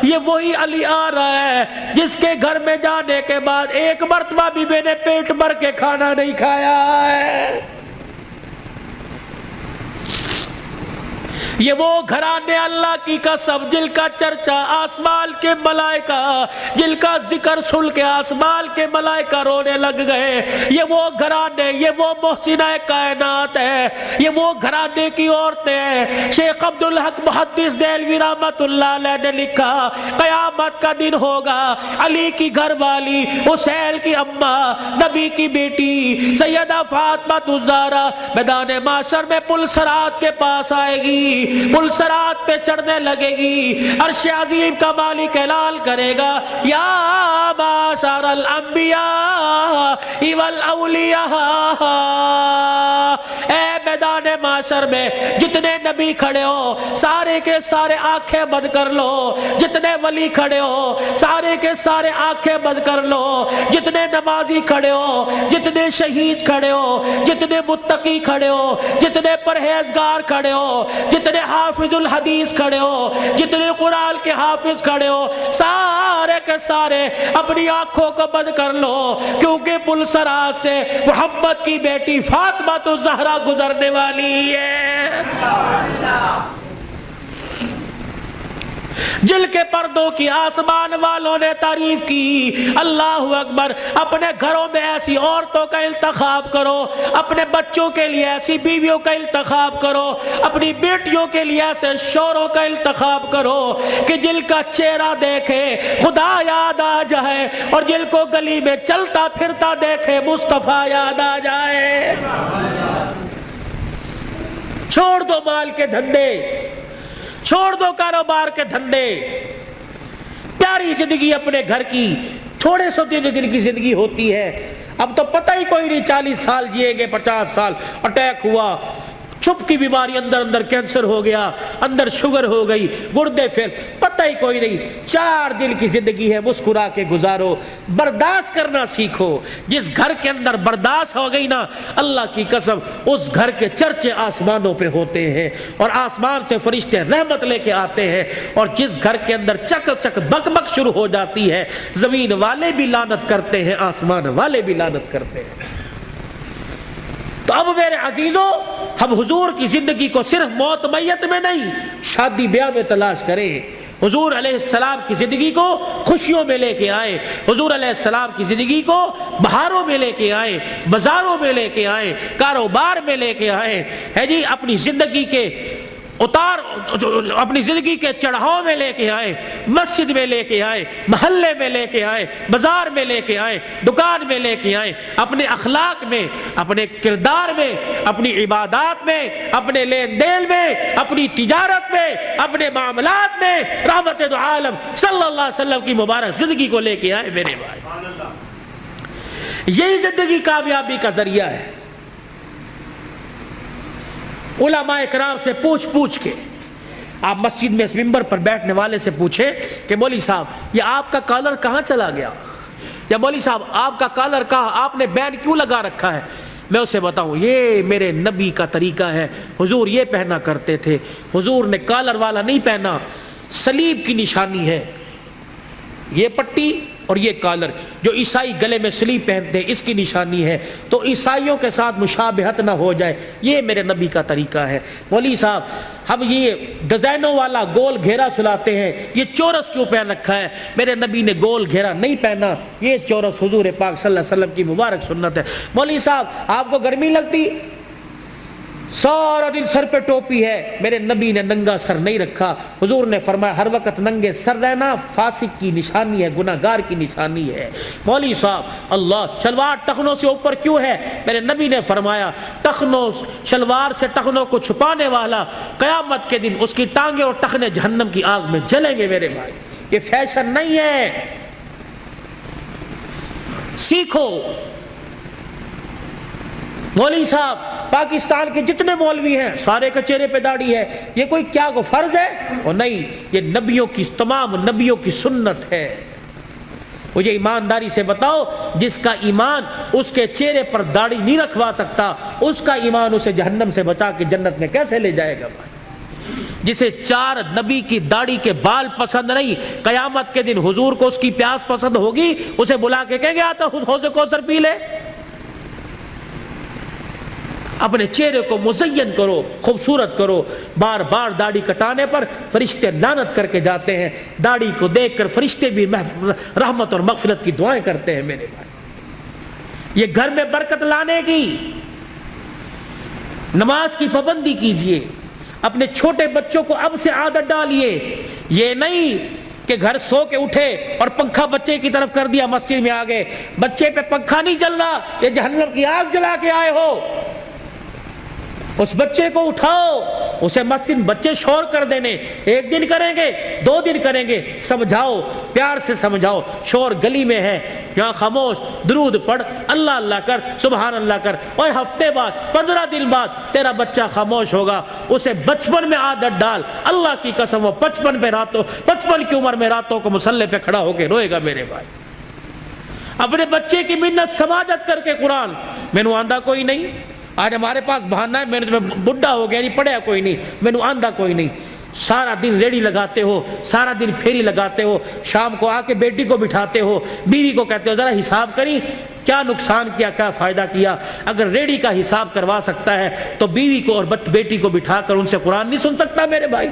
یہ وہی علی آ رہا ہے جس کے گھر میں جانے کے بعد ایک مرتبہ بھی میں نے پیٹ بھر کے کھانا نہیں کھایا ہے. یہ وہ گھرانے اللہ کی قسم جن کا چرچا آسمان کے ملائکہ جن کا ذکر سن کے آسمان کے ملائکہ رونے لگ گئے. یہ وہ گھرانے یہ وہ محسنہ کائنات ہے. یہ وہ گھرانے کی عورتیں ہیں. شیخ عبدالحق محدث دہلوی رحمت اللہ علیہ نے لکھا قیامت کا دن ہوگا. علی کی گھر والی حسین کی اماں نبی کی بیٹی سیدہ فاطمہ الزہرا میدان معاشر میں پل صراط کے پاس آئے گی. پل صراط پہ چڑھنے لگے گی. عرش عظیم کا مالک اعلان کرے گا یا معاشر الانبیاء والاولیاء. اے میدان معاشر میں جتنے نبی کھڑے ہو سارے کے سارے آنکھیں بند کر لو. جتنے ولی کھڑے ہو سارے کے سارے آنکھیں بند کر لو. جتنے نمازی کھڑے ہو جتنے شہید کھڑے ہو جتنے متقی کھڑے ہو جتنے پرہیزگار کھڑے ہو جتنے حافظ الحدیث کھڑے ہو جتنے قرآن کے حافظ کھڑے ہو سارے کے سارے اپنی آنکھوں کو بند کر لو کیونکہ پل صراط سے محمد کی بیٹی فاطمہ الزہرا گزرنے والی ہے. جل کے پردوں کی آسمان والوں نے تعریف کی. اللہ اکبر. اپنے گھروں میں ایسی عورتوں کا انتخاب کرو. اپنے بچوں کے لیے ایسی بیویوں کا انتخاب کرو. اپنی بیٹیوں کے لیے ایسے شوہروں کا انتخاب کرو کہ جل کا چہرہ دیکھے خدا یاد آ جائے اور جل کو گلی میں چلتا پھرتا دیکھے مصطفیٰ یاد آ جائے. چھوڑ دو مال کے دھندے. چھوڑ دو کاروبار کے دھندے. پیاری زندگی اپنے گھر کی. تھوڑے سو دن کی زندگی ہوتی ہے. اب تو پتہ ہی کوئی نہیں 40 سال جیے گے 50 سال اٹیک ہوا چھپ کی بیماری اندر کینسر ہو گیا اندر شوگر ہو گئی گردے پھر پتہ ہی کوئی نہیں. 4 دن کی زندگی ہے مسکرا کے گزارو. برداشت کرنا سیکھو. جس گھر کے اندر برداشت ہو گئی نا اللہ کی قسم اس گھر کے چرچے آسمانوں پہ ہوتے ہیں اور آسمان سے فرشتے رحمت لے کے آتے ہیں. اور جس گھر کے اندر چک چک بک بک شروع ہو جاتی ہے زمین والے بھی لعنت کرتے ہیں آسمان والے بھی لعنت کرتے ہیں. تو اب میرے عزیزوں ہم حضور کی زندگی کو صرف موت میت میں نہیں شادی بیاہ میں تلاش کریں. حضور علیہ السلام کی زندگی کو خوشیوں میں لے کے آئے. حضور علیہ السلام کی زندگی کو بہاروں میں لے کے آئے بازاروں میں لے کے آئے کاروبار میں لے کے آئے ہے جی. اپنی زندگی کے اتار اپنی زندگی کے چڑھاؤ میں لے کے آئے مسجد میں لے کے آئے محلے میں لے کے آئے بازار میں لے کے آئے دکان میں لے کے آئے. اپنے اخلاق میں اپنے کردار میں اپنی عبادات میں اپنے لین دین میں اپنی تجارت میں اپنے معاملات میں رحمت دو عالم صلی اللہ علیہ وسلم کی مبارک زندگی کو لے کے آئے میرے بھائی. یہی زندگی کامیابی کا ذریعہ ہے. علماء کرام سے پوچھ کے آپ مسجد میں اس منبر پر بیٹھنے والے سے پوچھے کہ مولوی صاحب یہ آپ کا کالر کہاں چلا گیا یا مولوی صاحب آپ کا کالر کہاں آپ نے بینڈ کیوں لگا رکھا ہے. میں اسے بتاؤں یہ میرے نبی کا طریقہ ہے. حضور یہ پہنا کرتے تھے. حضور نے کالر والا نہیں پہنا. صلیب کی نشانی ہے یہ پٹی اور یہ کالر. جو عیسائی گلے میں صلیب پہنتے ہیں اس کی نشانی ہے تو عیسائیوں کے ساتھ مشابہت نہ ہو جائے. یہ میرے نبی کا طریقہ ہے. مولوی صاحب ہم یہ ڈیزائنوں والا گول گھیرا سلاتے ہیں یہ چورس کیوں پہن رکھا ہے. میرے نبی نے گول گھیرا نہیں پہنا. یہ چورس حضور پاک صلی اللہ علیہ وسلم کی مبارک سنت ہے. مولوی صاحب آپ کو گرمی لگتی سارا دن سر پہ ٹوپی ہے، میرے نبی نے ننگا سر نہیں رکھا۔ حضور نے فرمایا ہر وقت ننگے سر رہنا فاسق کی نشانی ہے، گناہگار کی نشانی ہے۔ مولوی صاحب اللہ شلوار ٹخنوں سے اوپر کیوں ہے؟ میرے نبی نے فرمایا ٹخنوں شلوار سے ٹخنوں کو چھپانے والا قیامت کے دن اس کی ٹانگیں اور ٹخنے جہنم کی آگ میں جلیں گے۔ میرے بھائی یہ فیشن نہیں ہے، سیکھو۔ مولوی صاحب پاکستان کے جتنے مولوی ہیں سارے کے چہرے پہ داڑھی ہے، یہ کوئی کیا کو فرض ہے؟ اور نہیں، یہ نبیوں کی تمام نبیوں کی سنت ہے۔ مجھے ایمانداری سے بتاؤ، جس کا ایمان اس کے چہرے پر داڑھی نہیں رکھوا سکتا، اس کا ایمان اسے جہنم سے بچا کے جنت میں کیسے لے جائے گا؟ جسے 4 نبی کی داڑھی کے بال پسند نہیں، قیامت کے دن حضور کو اس کی پیاس پسند ہوگی، اسے بلا کے کہیں گے آتا حوض کوثر پی لے۔ اپنے چہرے کو مزین کرو، خوبصورت کرو۔ بار بار داڑھی کٹانے پر فرشتے لعنت کر کے جاتے ہیں، داڑھی کو دیکھ کر فرشتے بھی رحمت اور مغفرت کی دعائیں کرتے ہیں۔ میرے بھائی یہ گھر میں برکت لانے کی، نماز کی پابندی کیجئے، اپنے چھوٹے بچوں کو اب سے عادت ڈالیے۔ یہ نہیں کہ گھر سو کے اٹھے اور پنکھا بچے کی طرف کر دیا، مسجد میں آ گئے، بچے پہ پنکھا نہیں چل رہا، یہ جہنم کی آگ جلا کے آئے ہو۔ اس بچے کو اٹھاؤ، اسے مسجد بچے شور کر دینے، 1 دن کریں گے 2 دن کریں گے، سمجھاؤ، پیار سے سمجھاؤ۔ شور گلی میں ہے، یہاں خاموش، درود پڑھ، اللہ اللہ کر، سبحان اللہ کر، اور ہفتے بعد 15 دن بعد تیرا بچہ خاموش ہوگا۔ اسے بچپن میں عادت ڈال، اللہ کی قسم وہ 55 کی عمر میں راتوں کو مصلی پہ کھڑا ہو کے روئے گا۔ میرے بھائی اپنے بچے کی منت سماجت کر کے قرآن میں نے آندھا کوئی نہیں، آج ہمارے پاس بہانہ ہے میں نے بڈھا ہو گیا نہیں پڑھیا کوئی نہیں، میں نے آندھا کوئی نہیں۔ سارا دن ریڑی لگاتے ہو، سارا دن پھیری لگاتے ہو، شام کو آ کے بیٹی کو بٹھاتے ہو، بیوی کو کہتے ہو ذرا حساب کری کیا نقصان کیا، کیا فائدہ کیا۔ اگر ریڑی کا حساب کروا سکتا ہے تو بیوی کو اور بیٹی کو بٹھا کر ان سے قرآن نہیں سن سکتا؟ میرے بھائی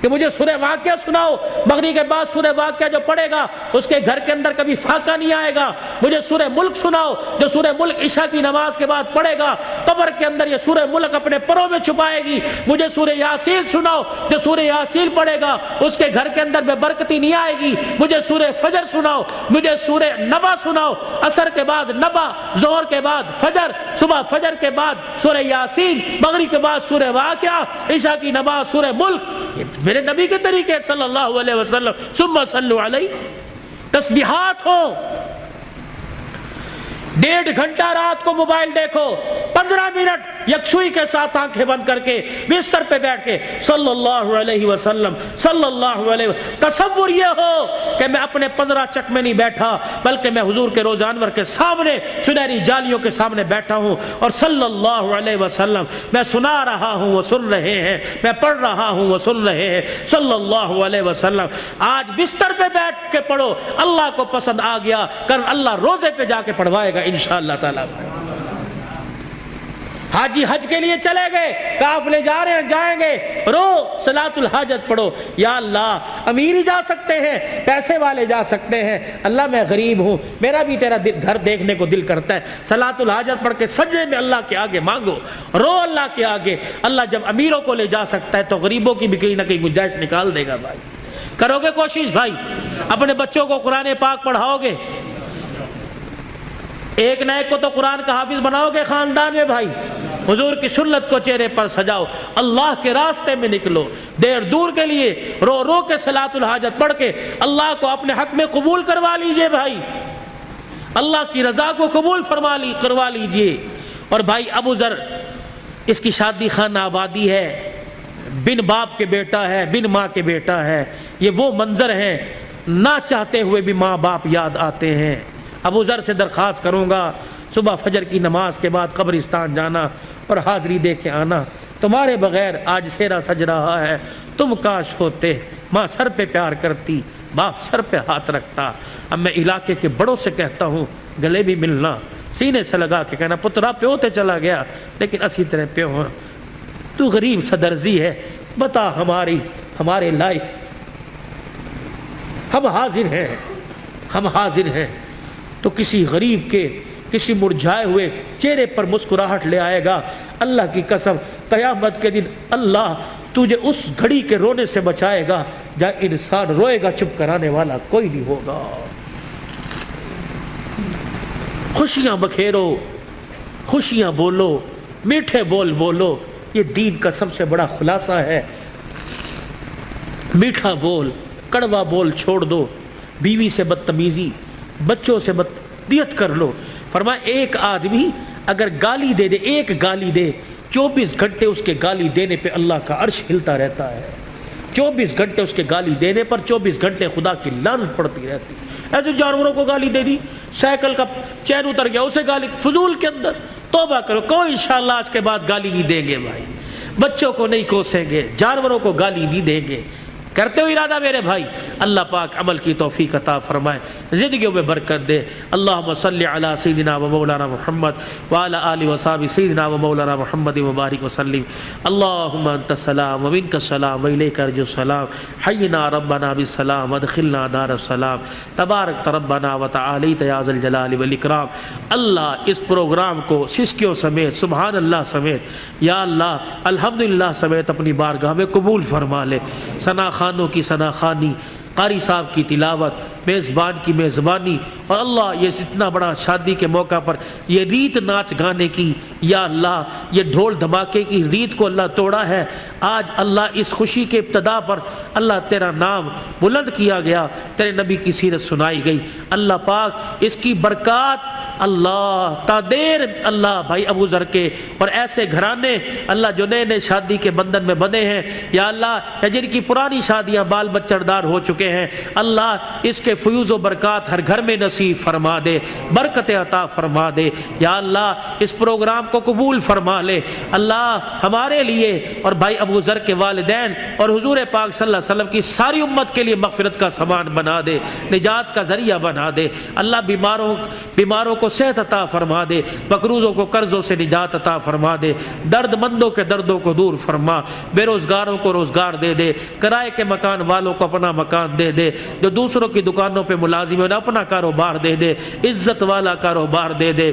کہ مجھے سورہ واقعہ سناؤ، مغرب کے بعد سورہ واقعہ جو پڑھے گا اس کے گھر کے اندر کبھی فاقہ نہیں آئے گا۔ مجھے سورہ ملک سناؤ، جو سورہ ملک عشاء کی نماز کے بعد پڑھے گا قبر کے اندر یہ سورہ ملک اپنے پروں میں چھپائے گی۔ مجھے سورہ یاسین سناؤ، جو سورہ یاسین پڑھے گا اس کے گھر کے اندر بے برکتی نہیں آئے گی۔ مجھے سورہ فجر سناؤ، مجھے سورہ نبا سناؤ، عصر کے بعد نبا، ظہر کے بعد فجر، صبح فجر کے بعد سورہ یاسین، مغرب کے بعد سورہ واقعہ، عشاء کی نماز سورہ ملک۔ میرے نبی کے طریقے صلی اللہ علیہ وسلم۔ ثم صلو علیہ، تسبیحات ہو، 1.5 گھنٹہ رات کو موبائل دیکھو، 15 منٹ یکسوئی کے ساتھ آنکھیں بند کر کے بستر پہ بیٹھ کے صلی اللہ علیہ وسلم صلی اللہ علیہ وسلم۔ تصور یہ ہو کہ میں اپنے 15 چک میں نہیں بیٹھا بلکہ میں حضور کے روزہ انور کے سامنے سنہری جالیوں کے سامنے بیٹھا ہوں، اور صلی اللہ علیہ وسلم میں سنا رہا ہوں وہ سن رہے ہیں، میں پڑھ رہا ہوں وہ سن رہے ہیں، صلی اللہ علیہ وسلم۔ آج بستر پہ بیٹھ کے پڑھو، اللہ کو پسند آ گیا، کل اللہ روزے پہ جا کے پڑھوائے گا انشاءاللہ تعالی۔ حاجی حج کے لیے چلے گئے، قافلے جا رہے ہیں، جائیں گے، رو صلاۃ الحاجت پڑھو، یا اللہ امیر ہی جا سکتے ہیں، پیسے والے جا سکتے ہیں، اللہ میں غریب ہوں، میرا بھی تیرا گھر دیکھنے کو دل کرتا ہے، صلاۃ الحاجت پڑھ کے سجدے میں اللہ کے آگے مانگو، رو اللہ کے آگے۔ اللہ جب امیروں کو لے جا سکتا ہے تو غریبوں کی بھی کہیں نہ کہیں گنجائش نکال دے گا۔ بھائی کرو گے کوشش؟ بھائی اپنے بچوں کو قرآن پاک پڑھاؤ گے؟ ایک نہ ایک کو تو قرآن کا حافظ بناؤ گے خاندان میں؟ بھائی حضور کی سنت کو چہرے پر سجاؤ، اللہ کے راستے میں نکلو، دیر دور کے لیے رو رو کے صلاۃ الحاجت پڑھ کے اللہ کو اپنے حق میں قبول کروا لیجئے۔ بھائی اللہ کی رضا کو قبول کروا لیجئے۔ اور بھائی ابو ذر، اس کی شادی خانہ آبادی ہے، بن باپ کے بیٹا ہے، بن ماں کے بیٹا ہے، یہ وہ منظر ہیں نہ چاہتے ہوئے بھی ماں باپ یاد آتے ہیں۔ ابو ذر سے درخواست کروں گا صبح فجر کی نماز کے بعد قبرستان جانا اور حاضری دے کے آنا، تمہارے بغیر آج سیرا سج رہا ہے، تم کاش ہوتے، ماں سر پہ پیار کرتی، باپ سر پہ ہاتھ رکھتا۔ اب میں علاقے کے بڑوں سے کہتا ہوں گلے بھی ملنا، سینے سے لگا کے کہنا پترا پیو تے چلا گیا لیکن اسی طرح پیو ہاں، تو غریب صدرزی ہے، بتا ہمارے لائق، ہم حاضر ہیں تو کسی غریب کے کسی مرجھائے ہوئے چہرے پر مسکراہٹ لے آئے گا۔ اللہ کی قسم قیامت کے دن اللہ تجھے اس گھڑی کے رونے سے بچائے گا جہاں انسان روئے گا، چپ کرانے والا کوئی نہیں ہوگا۔ خوشیاں بکھیرو، خوشیاں بولو، میٹھے بول بولو، یہ دین کا سب سے بڑا خلاصہ ہے۔ میٹھا بول، کڑوا بول چھوڑ دو، بیوی سے بدتمیزی، بچوں سے بدتمیزی کر لو۔ فرمایا ایک آدمی اگر گالی دے دے، ایک گالی دے، 24 گھنٹے اس کے گالی دینے پہ اللہ کا عرش ہلتا رہتا ہے۔ 24 گھنٹے اس کے گالی دینے پر 24 گھنٹے خدا کی لعنت پڑتی رہتی۔ ایسے جانوروں کو گالی دے دی، سائیکل کا چین اتر گیا اسے گالی، فضول کے اندر توبہ کرو، کوئی انشاءاللہ آج کے بعد گالی نہیں دیں گے بھائی، بچوں کو نہیں کوسیں گے، جانوروں کو گالی نہیں دیں گے۔ کرتے ہو ارادہ میرے بھائی، اللہ پاک عمل کی توفیق عطا فرمائے، زندگیوں میں برکت دے۔ اللہم صلی علی سیدنا و مولانا محمد وعلی آلہ وصحبہ سیدنا و مولانا محمد مبارک وسلم۔ اللہم انت السلام و منک السلام و الیک ارجع السلام، حینا ربنا بالسلام وادخلنا دار السلام، تبارک ربنا و تعالیت یا ذا الجلال والاکرام۔ اللہ اس پروگرام کو سسکیوں سمیت، سبحان اللہ سمیت، یا اللہ الحمدللہ سمیت اپنی بارگاہ میں قبول فرما لے۔ ثنا خانوں کی ثنا خوانی، قاری صاحب کی تلاوت، میزبان کی میزبانی، اور اللہ یہ اتنا بڑا شادی کے موقع پر یہ ریت ناچ گانے کی، یا اللہ یہ ڈھول دھماکے کی ریت کو اللہ توڑا ہے۔ آج اللہ اس خوشی کے ابتدا پر اللہ تیرا نام بلند کیا گیا، تیرے نبی کی سیرت سنائی گئی۔ اللہ پاک اس کی برکات اللہ تا دیر اللہ بھائی ابو ذر کے اور ایسے گھرانے اللہ جو نئے نئے شادی کے بندھن میں بندھے ہیں، یا اللہ جن کی پرانی شادیاں بال بچڑدار ہو چکے ہیں، اللہ اس کے فیوز و برکات ہر گھر میں نصیب فرما دے، برکت عطا فرما دے۔ یا اللہ اس پروگرام کو قبول فرما لے۔ اللہ ہمارے لیے اور بھائی ابو ذر کے والدین اور حضور پاک صلی اللہ علیہ وسلم کی ساری امت کے لیے مغفرت کا سامان بنا دے، نجات کا ذریعہ بنا دے۔ اللہ بیماروں کو صحت عطا فرما دے، مقروضوں کو قرضوں سے نجات عطا فرما دے، درد مندوں کے دردوں کو دور فرما، بے روزگاروں کو روزگار دے دے، کرائے کے مکان والوں کو اپنا مکان دے دے، جو دوسروں کی دکانوں پہ ملازم ہیں اپنا کاروبار دے دے، عزت والا کاروبار دے دے،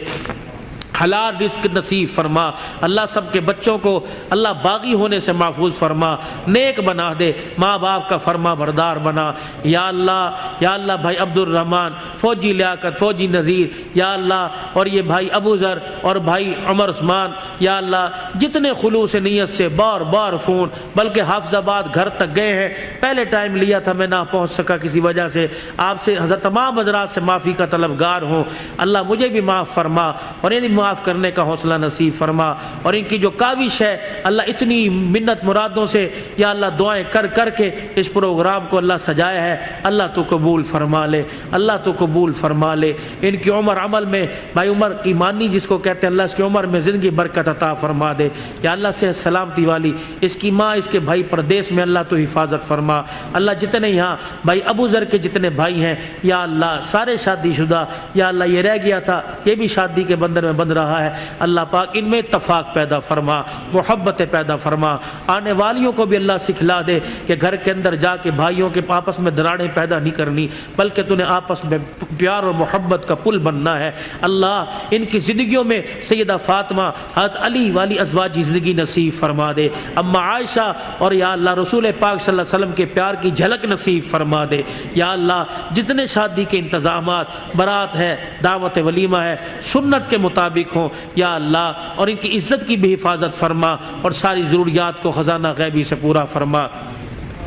حلال رزق نصیب فرما۔ اللہ سب کے بچوں کو اللہ باغی ہونے سے محفوظ فرما، نیک بنا دے، ماں باپ کا فرما بردار بنا۔ یا اللہ بھائی عبد الرحمن، فوجی لیاقت، فوجی نذیر، یا اللہ اور یہ بھائی ابو ذر اور بھائی عمر عثمان، یا اللہ جتنے خلوص نیت سے بار بار فون، بلکہ حافظ آباد گھر تک گئے ہیں، پہلے ٹائم لیا تھا میں نہ پہنچ سکا کسی وجہ سے، آپ سے حضرت تمام حضرات سے معافی کا طلبگار ہوں۔ اللہ مجھے بھی معاف فرما اور انہیں معاف کرنے کا حوصلہ نصیب فرما، اور ان کی جو کاوش ہے اللہ اتنی منت مرادوں سے یا اللہ دعائیں کر کر کے اس پروگرام کو اللہ سجایا ہے، اللہ تو قبول فرما لے، اللہ تو قبول فرما لے۔ ان کی عمر عمل میں بھائی عمر کی مانی جس کو کہتے ہیں، اللہ اس کی عمر میں زندگی برکت عطا فرما دے، یا اللہ صحت سلامتی والی اس کی ماں، اس کے بھائی پردیس میں اللہ تو حفاظت فرما۔ اللہ جتنے یہاں بھائی ابو ذر کے جتنے بھائی ہیں یا اللہ سارے شادی شدہ، یا اللہ یہ رہ گیا تھا یہ بھی شادی کے بندھن میں بندھ رہا ہے، اللہ پاک ان میں اتفاق پیدا فرما، محبت پیدا فرما۔ آنے والیوں کو بھی اللہ سکھلا دے کہ گھر کے اندر جا کے بھائیوں کے آپس میں دراڑیں پیدا نہیں کرنی، بلکہ تو نے آپس میں پیار اور محبت کا پل بننا ہے۔ اللہ ان کی زندگیوں میں سیدہ فاطمہ، حضرت علی والی ازواجی زندگی نصیب فرما دے، اما عائشہ اور یا اللہ رسول پاک صلی اللہ علیہ وسلم کے پیار کی جھلک نصیب فرما دے۔ یا اللہ جتنے شادی کے انتظامات، برات ہے، دعوت ولیمہ ہے، سنت کے مطابق ہوں یا اللہ، اور ان کی عزت کی بھی حفاظت فرما اور ساری ضروریات کو خزانہ غیبی سے پورا فرما،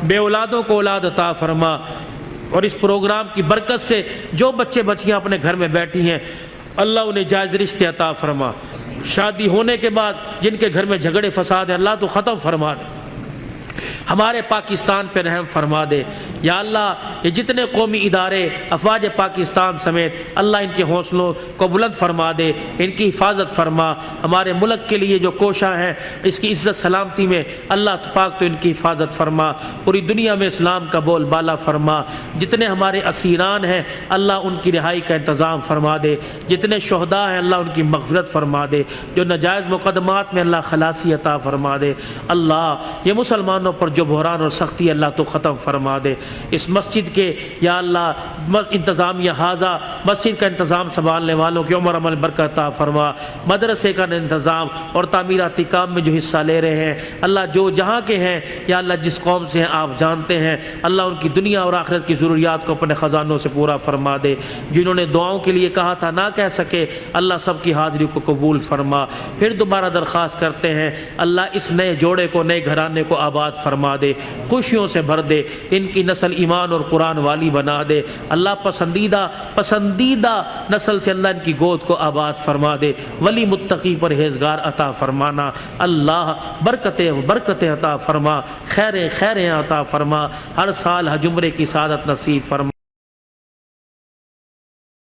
بے اولادوں کو اولاد عطا فرما، اور اس پروگرام کی برکت سے جو بچے بچیاں اپنے گھر میں بیٹھی ہیں اللہ انہیں جائز رشتے عطا فرما، شادی ہونے کے بعد جن کے گھر میں جھگڑے فساد ہیں اللہ تو ختم فرما دے، ہمارے پاکستان پہ رحم فرما دے۔ یا اللہ یہ جتنے قومی ادارے، افواج پاکستان سمیت اللہ ان کے حوصلوں کو بلند فرما دے، ان کی حفاظت فرما، ہمارے ملک کے لیے جو کوشاں ہیں اس کی عزت سلامتی میں اللہ پاک تو ان کی حفاظت فرما، پوری دنیا میں اسلام کا بول بالا فرما، جتنے ہمارے اسیران ہیں اللہ ان کی رہائی کا انتظام فرما دے، جتنے شہداء ہیں اللہ ان کی مغفرت فرما دے، جو ناجائز مقدمات میں اللہ خلاصی عطا فرما دے۔ اللہ یہ مسلمانوں پر جو بحران اور سختی اللہ تو ختم فرما دے۔ اس مسجد کے یا اللہ انتظامیہ حاضہ مسجد کا انتظام سنبھالنے والوں کی عمر عمل برکت عطا فرما، مدرسے کا انتظام اور تعمیراتی کام میں جو حصہ لے رہے ہیں اللہ جو جہاں کے ہیں یا اللہ جس قوم سے ہیں آپ جانتے ہیں، اللہ ان کی دنیا اور آخرت کی ضروریات کو اپنے خزانوں سے پورا فرما دے۔ جنہوں نے دعاؤں کے لیے کہا تھا نہ کہہ سکے اللہ سب کی حاضری کو قبول فرما۔ پھر دوبارہ درخواست کرتے ہیں اللہ اس نئے جوڑے کو نئے گھرانے کو آباد فرما دے، خوشیوں سے بھر دے، ان کی نسل ایمان اور قرآن والی بنا دے اللہ، پسندیدہ نسل سے اللہ ان کی گود کو آباد فرما دے، ولی متقی پرہیزگار عطا فرمانا اللہ، برکتیں عطا فرما، خیریں عطا فرما، ہر سال حج عمرے کی سعادت نصیب فرما۔